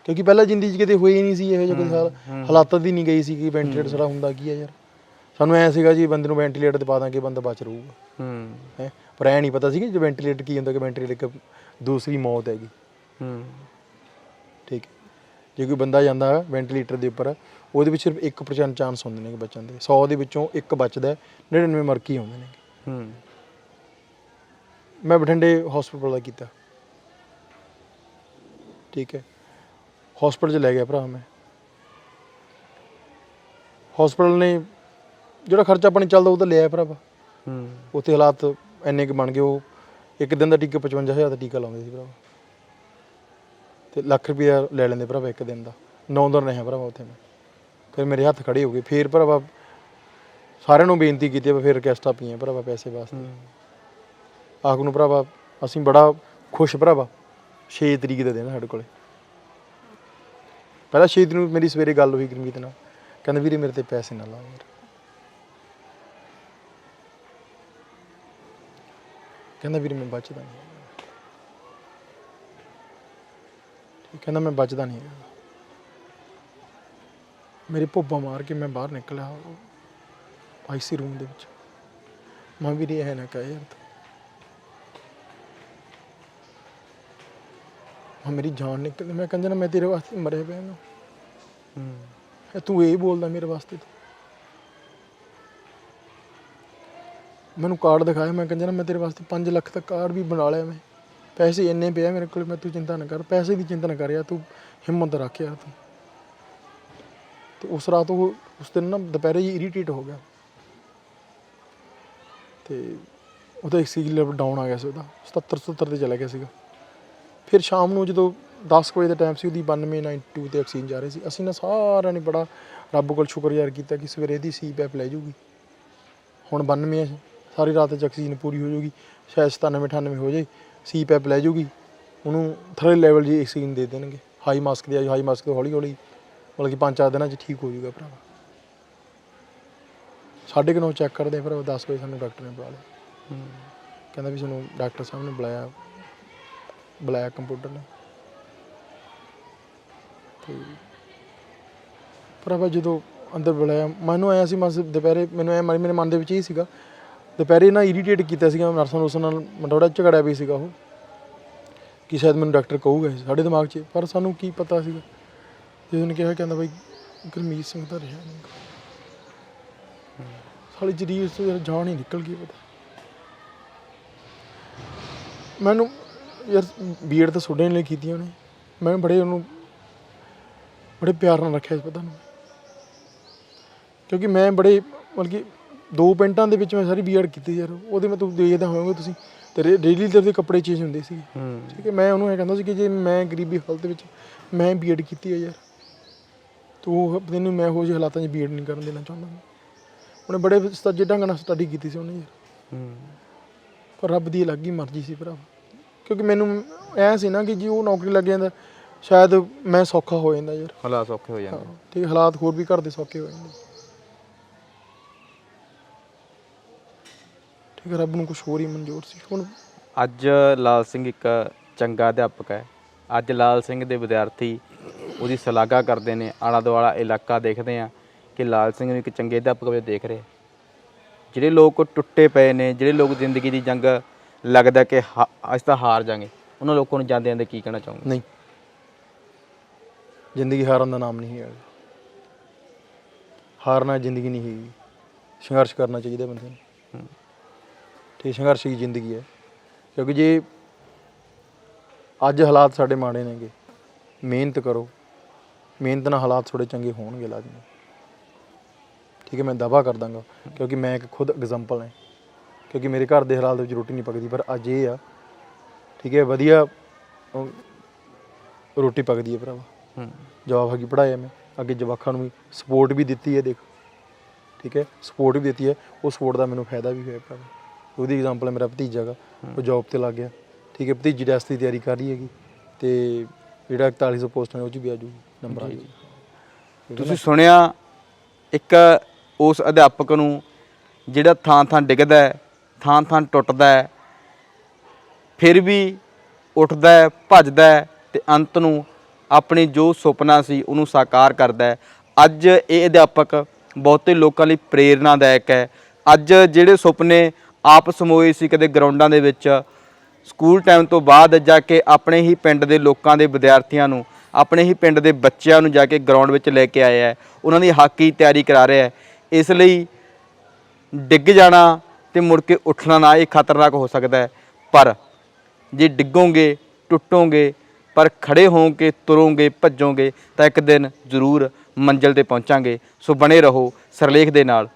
ਕਿਉਂਕਿ ਪਹਿਲਾਂ ਜ਼ਿੰਦਗੀ 'ਚ ਕਿਤੇ ਹੋਈ ਹੀ ਨਹੀਂ ਸੀ ਇਹੋ ਜਿਹੇ ਕੋਈ ਹਾਲਾਤ ਦੀ ਨਹੀਂ ਗਈ ਸੀ ਕਿ ਵੈਂਟੀਲੇਟਰ ਸਾਰਾ ਹੁੰਦਾ ਕੀ ਹੈ ਯਾਰ। ਸਾਨੂੰ ਐਂ ਸੀਗਾ ਜੀ ਬੰਦੇ ਨੂੰ ਵੈਂਟੀਲੇਟਰ 'ਤੇ ਪਾ ਦਾਂਗੇ ਬੰਦਾ ਬਚ ਰਹੂਗਾ ਹੈ, ਪਰ ਐਂ ਨਹੀਂ ਪਤਾ ਸੀ ਕਿ ਵੈਂਟੀਲੇਟਰ ਕੀ ਹੁੰਦਾ, ਕਿ ਵੈਂਟੀਲੇਟਰ ਇੱਕ ਦੂਸਰੀ ਮੌਤ ਹੈਗੀ। ਠੀਕ ਹੈ, ਜੇ ਕੋਈ ਬੰਦਾ ਜਾਂਦਾ ਵੈਂਟੀਲੇਟਰ ਦੇ ਉੱਪਰ, ਉਹਦੇ ਵਿੱਚ ਸਿਰਫ 1% ਚਾਂਸ ਹੁੰਦੇ ਨੇ ਬਚਣ ਦੇ, 100 ਦੇ ਵਿੱਚੋਂ ਇੱਕ ਬਚਦਾ, 99 ਮਰ ਕੇ ਆਉਂਦੇ ਨੇ। ਮੈਂ ਬਠਿੰਡੇ ਹੌਸਪੀਟਲ ਦਾ ਕੀਤਾ, ਠੀਕ ਹੈ। ਹੌਸਪੀਟਲ 'ਚ ਲੈ ਗਿਆ ਭਰਾ ਮੈਂ। ਹੌਸਪੀਟਲ ਨੇ ਜਿਹੜਾ ਖਰਚਾ ਪਾਣੀ ਚੱਲਦਾ ਉਹ ਤਾਂ ਲਿਆ ਭਰਾਵਾ। ਉੱਥੇ ਹਾਲਾਤ ਇੰਨੇ ਕੁ ਬਣ ਗਏ, ਉਹ ਇੱਕ ਦਿਨ ਦਾ ਟੀਕਾ 55,000 ਦਾ ਟੀਕਾ ਲਾਉਂਦੇ ਸੀ ਭਰਾਵਾ, ਅਤੇ ਲੱਖ ਰੁਪਈਆ ਲੈ ਲੈਂਦੇ ਭਰਾਵਾ ਇੱਕ ਦਿਨ ਦਾ। 9 ਦਿਨ ਰਿਹਾ ਭਰਾਵਾ ਉੱਥੇ ਮੈਂ। ਫਿਰ ਮੇਰੇ ਹੱਥ ਖੜ੍ਹੇ ਹੋ ਗਏ। ਫਿਰ ਭਰਾਵਾ ਸਾਰਿਆਂ ਨੂੰ ਬੇਨਤੀ ਕੀਤੀ, ਫਿਰ ਰਿਕਵੈਸਟਾਂ ਪਈਆਂ ਭਰਾਵਾ ਪੈਸੇ ਵਾਸਤੇ। ਆਖ ਨੂੰ ਭਰਾਵਾ ਅਸੀਂ ਬੜਾ ਖੁਸ਼ ਭਰਾਵਾ। 6 ਤਰੀਕ ਦਾ ਦਿਨ ਸਾਡੇ ਕੋਲ, ਪਹਿਲਾਂ 6 ਤਰੀਕ ਨੂੰ ਮੇਰੀ ਸਵੇਰੇ ਗੱਲ ਹੋਈ ਗੁਰਮੀਤ ਨਾਲ, ਕਹਿੰਦਾ ਵੀਰੇ ਮੇਰੇ 'ਤੇ ਪੈਸੇ ਨਾ ਲਾ ਯਾਰ, ਕਹਿੰਦਾ ਵੀਰੇ ਮੈਂ ਬਚਦਾ ਨਹੀਂ, ਕਹਿੰਦਾ ਮੈਂ ਬਚਦਾ ਨਹੀਂ ਹੈਗਾ। ਮੇਰੇ ਭੁੱਬਾ ਮਾਰ ਕੇ ਮੈਂ ਬਾਹਰ ਨਿਕਲਿਆ IC ਰੂਮ ਦੇ ਵਿੱਚ। ਮੈਂ ਵੀਰੇ ਇਹ ਨਾ ਕਹਿ ਯਾਰ, ਮੇਰੀ ਜਾਨ ਨਿਕਲਦੀ। ਮੈਂ ਕਹਿੰਦਾ ਨਾ ਮੈਂ ਤੇਰੇ ਵਾਸਤੇ ਮਰਿਆ ਪਿਆ ਨਾ, ਤੂੰ ਇਹ ਬੋਲਦਾ ਮੇਰੇ ਵਾਸਤੇ। ਮੈਨੂੰ ਕਾਰਡ ਦਿਖਾਇਆ, ਮੈਂ ਕਹਿੰਦਾ ਨਾ ਮੈਂ ਤੇਰੇ ਵਾਸਤੇ 5 ਲੱਖ ਦਾ ਕਾਰਡ ਵੀ ਬਣਾ ਲਿਆ ਮੈਂ, ਪੈਸੇ ਇੰਨੇ ਪਿਆ ਮੇਰੇ ਕੋਲ, ਮੈਂ ਤੂੰ ਚਿੰਤਾ ਨਾ ਕਰ, ਪੈਸੇ ਦੀ ਚਿੰਤਾ ਨਾ ਕਰ ਯਾਰ, ਤੂੰ ਹਿੰਮਤ ਰੱਖ ਯਾਰ ਤੂੰ। ਅਤੇ ਉਸ ਰਾਤ ਉਹ ਉਸ ਦਿਨ ਨਾ ਦੁਪਹਿਰੇ ਹੀ ਇਰੀਟੇਟ ਹੋ ਗਿਆ, ਅਤੇ ਉਹਦਾ ਆਕਸੀਜਨ ਲੈਵਲ ਡਾਊਨ ਆ ਗਿਆ ਸੀ, ਉਹਦਾ 77 'ਤੇ ਚਲਾ ਗਿਆ ਸੀਗਾ। ਫਿਰ ਸ਼ਾਮ ਨੂੰ ਜਦੋਂ 10 ਵਜੇ ਦਾ ਟਾਈਮ ਸੀ, ਉਹਦੀ 92 92 'ਤੇ ਆਕਸੀਜਨ ਜਾ ਰਹੀ ਸੀ। ਅਸੀਂ ਨਾ ਸਾਰਿਆਂ ਨੇ ਬੜਾ ਰੱਬ ਕੋਲ ਸ਼ੁਕਰਗੁਜ਼ਾਰ ਕੀਤਾ ਕਿ ਸਵੇਰੇ ਇਹਦੀ CPAP ਲੈ ਜਾਊਗੀ। ਹੁਣ 92 ਹੈ, ਸਾਰੀ ਰਾਤ 'ਚ ਆਕਸੀਜਨ ਪੂਰੀ ਹੋ ਜਾਊਗੀ, ਸ਼ਾਇਦ 97 98 ਹੋ ਜਾਏ, CPAP ਲੈ ਜਾਊਗੀ। ਉਹਨੂੰ ਥਰਡ ਲੈਵਲ ਦੀ ਆਕਸੀਜਨ ਦੇ ਦੇਣਗੇ, ਹਾਈ ਮਾਸਕ ਦੀ। ਹਾਈ ਮਾਸਕ ਤੋਂ ਹੌਲੀ ਹੌਲੀ ਮਤਲਬ ਕਿ 5-4 ਦਿਨਾਂ 'ਚ ਠੀਕ ਹੋ ਜਾਊਗਾ ਭਰਾਵਾ। 9:30 ਚੈੱਕ ਕਰਦੇ ਭਰਾਵਾ, 10 ਵਜੇ ਸਾਨੂੰ ਡਾਕਟਰ ਨੇ ਬੁਲਾ ਲਿਆ। ਕਹਿੰਦਾ ਵੀ ਸਾਨੂੰ ਡਾਕਟਰ ਸਾਹਿਬ ਨੇ ਬੁਲਾਇਆ ਕੰਪਿਊਟਰ ਨੇ। ਅਤੇ ਭਰਾਵਾ ਜਦੋਂ ਅੰਦਰ ਬੁਲਾਇਆ, ਮੈਨੂੰ ਆਇਆ ਸੀ ਦੁਪਹਿਰੇ, ਮੈਨੂੰ ਐਂ ਮੇਰੇ ਮਨ ਦੇ ਵਿੱਚ ਇਹ ਸੀਗਾ ਦੁਪਹਿਰੇ ਨਾ ਇਰੀਟੇਟ ਕੀਤਾ ਸੀਗਾ ਨਰਸਾਂ ਨੂਰਸਾਂ ਨਾਲ, ਮੈਂ ਥੋੜ੍ਹਾ ਝਗੜਿਆ ਵੀ ਸੀਗਾ ਉਹ, ਕਿ ਸ਼ਾਇਦ ਮੈਨੂੰ ਡਾਕਟਰ ਕਹੂਗਾ ਸਾਡੇ ਦਿਮਾਗ 'ਚ। ਪਰ ਸਾਨੂੰ ਕੀ ਪਤਾ ਸੀਗਾ, ਜਦੋਂ ਉਹਨੇ ਕਿਹਾ ਕਹਿੰਦਾ ਬਾਈ ਗੁਰਮੀਤ ਸਿੰਘ ਤਾਂ ਰਿਹਾ ਨਹੀਂ, ਸਾਲੀ ਜਰੀਰ ਤੋਂ ਯਾਰ ਜਾਨ ਹੀ ਨਿਕਲ ਗਈ। ਪਤਾ ਮੈਨੂੰ ਯਾਰ B.Ed ਤਾਂ ਤੁਹਾਡੇ ਲਈ ਕੀਤੀ ਉਹਨੇ, ਮੈਂ ਉਹਨੂੰ ਬੜੇ ਪਿਆਰ ਨਾਲ ਰੱਖਿਆ ਸੀ ਪਤਾ ਨਹੀਂ, ਕਿਉਂਕਿ ਮੈਂ ਬੜੇ ਮਤਲਬ ਕਿ 2 ਮਿੰਟਾਂ ਦੇ ਵਿੱਚ ਮੈਂ ਸਾਰੀ B.Ed ਕੀਤੀ ਯਾਰ। ਉਹਦੇ ਮੈਂ ਤੁਸੀਂ ਦੇਖਦੇ ਹੋਵੋਗੇ ਤੁਸੀਂ ਤੇ ਡੇਲੀ ਦੇ ਕੱਪੜੇ ਚੇਂਜ ਹੁੰਦੇ ਸੀ। ਹੂੰ ਠੀਕ ਹੈ, ਮੈਂ ਉਹਨੂੰ ਇਹ ਕਹਿੰਦਾ ਸੀ ਕਿ ਜੇ ਮੈਂ ਗਰੀਬੀ ਹਾਲਤ ਵਿੱਚ ਮੈਂ ਬੀਐਡ ਕੀਤੀ ਹੈ ਯਾਰ, ਤੂੰ ਤੈਨੂੰ ਮੈਂ ਇਹੋ ਜਿਹੇ ਹਾਲਾਤਾਂ 'ਚ ਬੀਐਡ ਨਹੀਂ ਕਰਨ ਦੇਣਾ ਚਾਹੁੰਦਾ। ਉਹਨੇ ਬੜੇ ਸੱਜੇ ਢੰਗ ਨਾਲ ਸਟੱਡੀ ਕੀਤੀ ਸੀ ਉਹਨੇ ਯਾਰ, ਹੂੰ ਪਰ ਰੱਬ ਦੀ ਅਲੱਗ ਹੀ ਮਰਜ਼ੀ ਸੀ ਭਰਾ, ਕਿਉਂਕਿ ਮੈਨੂੰ ਐਂ ਸੀ ਨਾ ਕਿ ਜੇ ਉਹ ਨੌਕਰੀ ਲੱਗ ਜਾਂਦਾ ਸ਼ਾਇਦ ਮੈਂ ਸੌਖਾ ਹੋ ਜਾਂਦਾ ਯਾਰ। ਹਾਲਾਤ ਔਖੇ ਹੋ ਜਾਂਦੇ। ਠੀਕ ਹੈ, ਹਾਲਾਤ ਹੋਰ ਵੀ ਘਰ ਦੇ ਸੌਖੇ ਹੋ ਜਾਂਦੇ। ਠੀਕ ਹੈ, ਰੱਬ ਨੂੰ ਕੁਝ ਹੋਰ ਹੀ ਮਨਜ਼ੂਰ ਸੀ। ਹੁਣ ਅੱਜ ਲਾਲ ਸਿੰਘ ਇੱਕ ਚੰਗਾ ਅਧਿਆਪਕ ਹੈ। ਅੱਜ ਲਾਲ ਸਿੰਘ ਦੇ ਵਿਦਿਆਰਥੀ ਉਹਦੀ ਸ਼ਲਾਘਾ ਕਰਦੇ ਨੇ, ਆਲਾ ਦੁਆਲਾ ਇਲਾਕਾ ਦੇਖਦੇ ਆ ਕਿ ਲਾਲ ਸਿੰਘ ਨੂੰ ਇੱਕ ਚੰਗੇ ਅਧਿਆਪਕ ਵਜੋਂ ਦੇਖ ਰਹੇ। ਜਿਹੜੇ ਲੋਕ ਟੁੱਟੇ ਪਏ ਨੇ, ਜਿਹੜੇ ਲੋਕ ਜ਼ਿੰਦਗੀ ਦੀ ਜੰਗ ਲੱਗਦਾ ਕਿ ਅਸੀਂ ਤਾਂ ਹਾਰ ਜਾਵਾਂਗੇ, ਉਹਨਾਂ ਲੋਕਾਂ ਨੂੰ ਜਾਂਦੇ ਜਾਂਦੇ ਕੀ ਕਹਿਣਾ ਚਾਹੋਗੇ? ਨਹੀਂ, ਜ਼ਿੰਦਗੀ ਹਾਰਨ ਦਾ ਨਾਮ ਨਹੀਂ ਹੈ। ਹਾਰਨਾ ਜ਼ਿੰਦਗੀ ਨਹੀਂ ਹੈਗੀ, ਸੰਘਰਸ਼ ਕਰਨਾ ਚਾਹੀਦਾ ਬੰਦੇ ਨੂੰ। ਠੀਕ, ਸੰਘਰਸ਼ ਹੀ ਜ਼ਿੰਦਗੀ ਹੈ। ਕਿਉਂਕਿ ਜੇ ਅੱਜ ਹਾਲਾਤ ਸਾਡੇ ਮਾੜੇ ਨੇਗੇ, ਮਿਹਨਤ ਕਰੋ, ਮਿਹਨਤ ਨਾਲ ਹਾਲਾਤ ਥੋੜ੍ਹੇ ਚੰਗੇ ਹੋਣਗੇ ਲਾਜ਼ਮੀ। ਠੀਕ ਹੈ, ਮੈਂ ਦਾਅਵਾ ਕਰ ਦਾਂਗਾ ਕਿਉਂਕਿ ਮੈਂ ਇੱਕ ਖੁਦ ਐਗਜ਼ਾਮਪਲ ਹਾਂ। ਕਿਉਂਕਿ ਮੇਰੇ ਘਰ ਦੇ ਹਾਲਾਤ ਵਿੱਚ ਰੋਟੀ ਨਹੀਂ ਪੱਕਦੀ, ਪਰ ਅੱਜ ਇਹ ਆ, ਠੀਕ ਹੈ, ਵਧੀਆ ਰੋਟੀ ਪੱਕਦੀ ਹੈ ਭਰਾਵਾ। ਜਵਾਬ ਅੱਗੇ ਪੜ੍ਹਾਇਆ ਮੈਂ, ਅੱਗੇ ਜਵਾਕਾਂ ਨੂੰ ਵੀ ਸਪੋਰਟ ਵੀ ਦਿੱਤੀ ਹੈ ਦੇਖ। ਠੀਕ ਹੈ, ਸਪੋਰਟ ਵੀ ਦਿੱਤੀ ਹੈ, ਉਹ ਸਪੋਰਟ ਦਾ ਮੈਨੂੰ ਫਾਇਦਾ ਵੀ ਹੋਇਆ ਭਰਾਵਾ। ਉਹਦੀ ਐਗਜ਼ਾਮਪਲ ਹੈ ਮੇਰਾ ਭਤੀਜਾ ਗਾ, ਉਹ ਜੋਬ 'ਤੇ ਲੱਗ ਗਿਆ। ਠੀਕ ਹੈ, ਭਤੀਜੀ ਟੈਸਟ ਦੀ ਤਿਆਰੀ ਕਰ ਰਹੀ ਹੈਗੀ, ਅਤੇ ਜਿਹੜਾ 4100 ਪੋਸਟਾਂ ਨੇ ਉਹ 'ਚ ਵੀ ਆ ਜੂਗੀ, ਨੰਬਰ ਆ ਜੂਗੀ। ਤੁਸੀਂ ਸੁਣਿਆ ਇੱਕ ਉਸ ਅਧਿਆਪਕ ਨੂੰ ਜਿਹੜਾ ਥਾਂ ਥਾਂ ਡਿੱਗਦਾ ਹੈ, ਥਾਂ ਥਾਂ ਟੁੱਟਦਾ ਹੈ, ਫਿਰ ਵੀ ਉੱਠਦਾ ਹੈ, ਭੱਜਦਾ ਹੈ ਅਤੇ ਅੰਤ ਨੂੰ ਆਪਣੀ ਜੋ ਸੁਪਨਾ ਸੀ ਉਹਨੂੰ ਸਾਕਾਰ ਕਰਦਾ ਹੈ। ਅੱਜ ਇਹ ਅਧਿਆਪਕ ਬਹੁਤੇ ਲੋਕਾਂ ਲਈ ਪ੍ਰੇਰਨਾਦਾਇਕ ਹੈ। ਅੱਜ ਜਿਹੜੇ ਸੁਪਨੇ ਆਪ ਸਮੋਏ ਸੀ ਕਦੇ ਗਰਾਊਂਡਾਂ ਦੇ ਵਿੱਚ, ਸਕੂਲ ਟਾਈਮ ਤੋਂ ਬਾਅਦ ਜਾ ਕੇ ਆਪਣੇ ਹੀ ਪਿੰਡ ਦੇ ਲੋਕਾਂ ਦੇ ਵਿਦਿਆਰਥੀਆਂ ਨੂੰ, ਆਪਣੇ ਹੀ ਪਿੰਡ ਦੇ ਬੱਚਿਆਂ ਨੂੰ ਜਾ ਕੇ ਗਰਾਊਂਡ ਵਿੱਚ ਲੈ ਕੇ ਆਇਆ ਹੈ, ਉਹਨਾਂ ਦੀ ਹਾਕੀ ਤਿਆਰੀ ਕਰਾ ਰਿਹਾ ਹੈ। ਇਸ ਲਈ ਡਿੱਗ ਜਾਣਾ ਅਤੇ ਮੁੜ ਕੇ ਉੱਠਣਾ ਨਾ, ਇਹ ਖਤਰਨਾਕ ਹੋ ਸਕਦਾ ਹੈ। ਪਰ ਜੇ ਡਿੱਗੋਗੇ, ਟੁੱਟੋਗੇ, ਪਰ ਖੜ੍ਹੇ ਹੋ ਕੇ ਤੁਰੋਗੇ, ਭੱਜੋਗੇ ਤਾਂ ਇੱਕ ਦਿਨ ਜ਼ਰੂਰ ਮੰਜ਼ਿਲ 'ਤੇ ਪਹੁੰਚਾਂਗੇ। ਸੋ ਬਣੇ ਰਹੋ ਸਿਰਲੇਖ ਦੇ ਨਾਲ।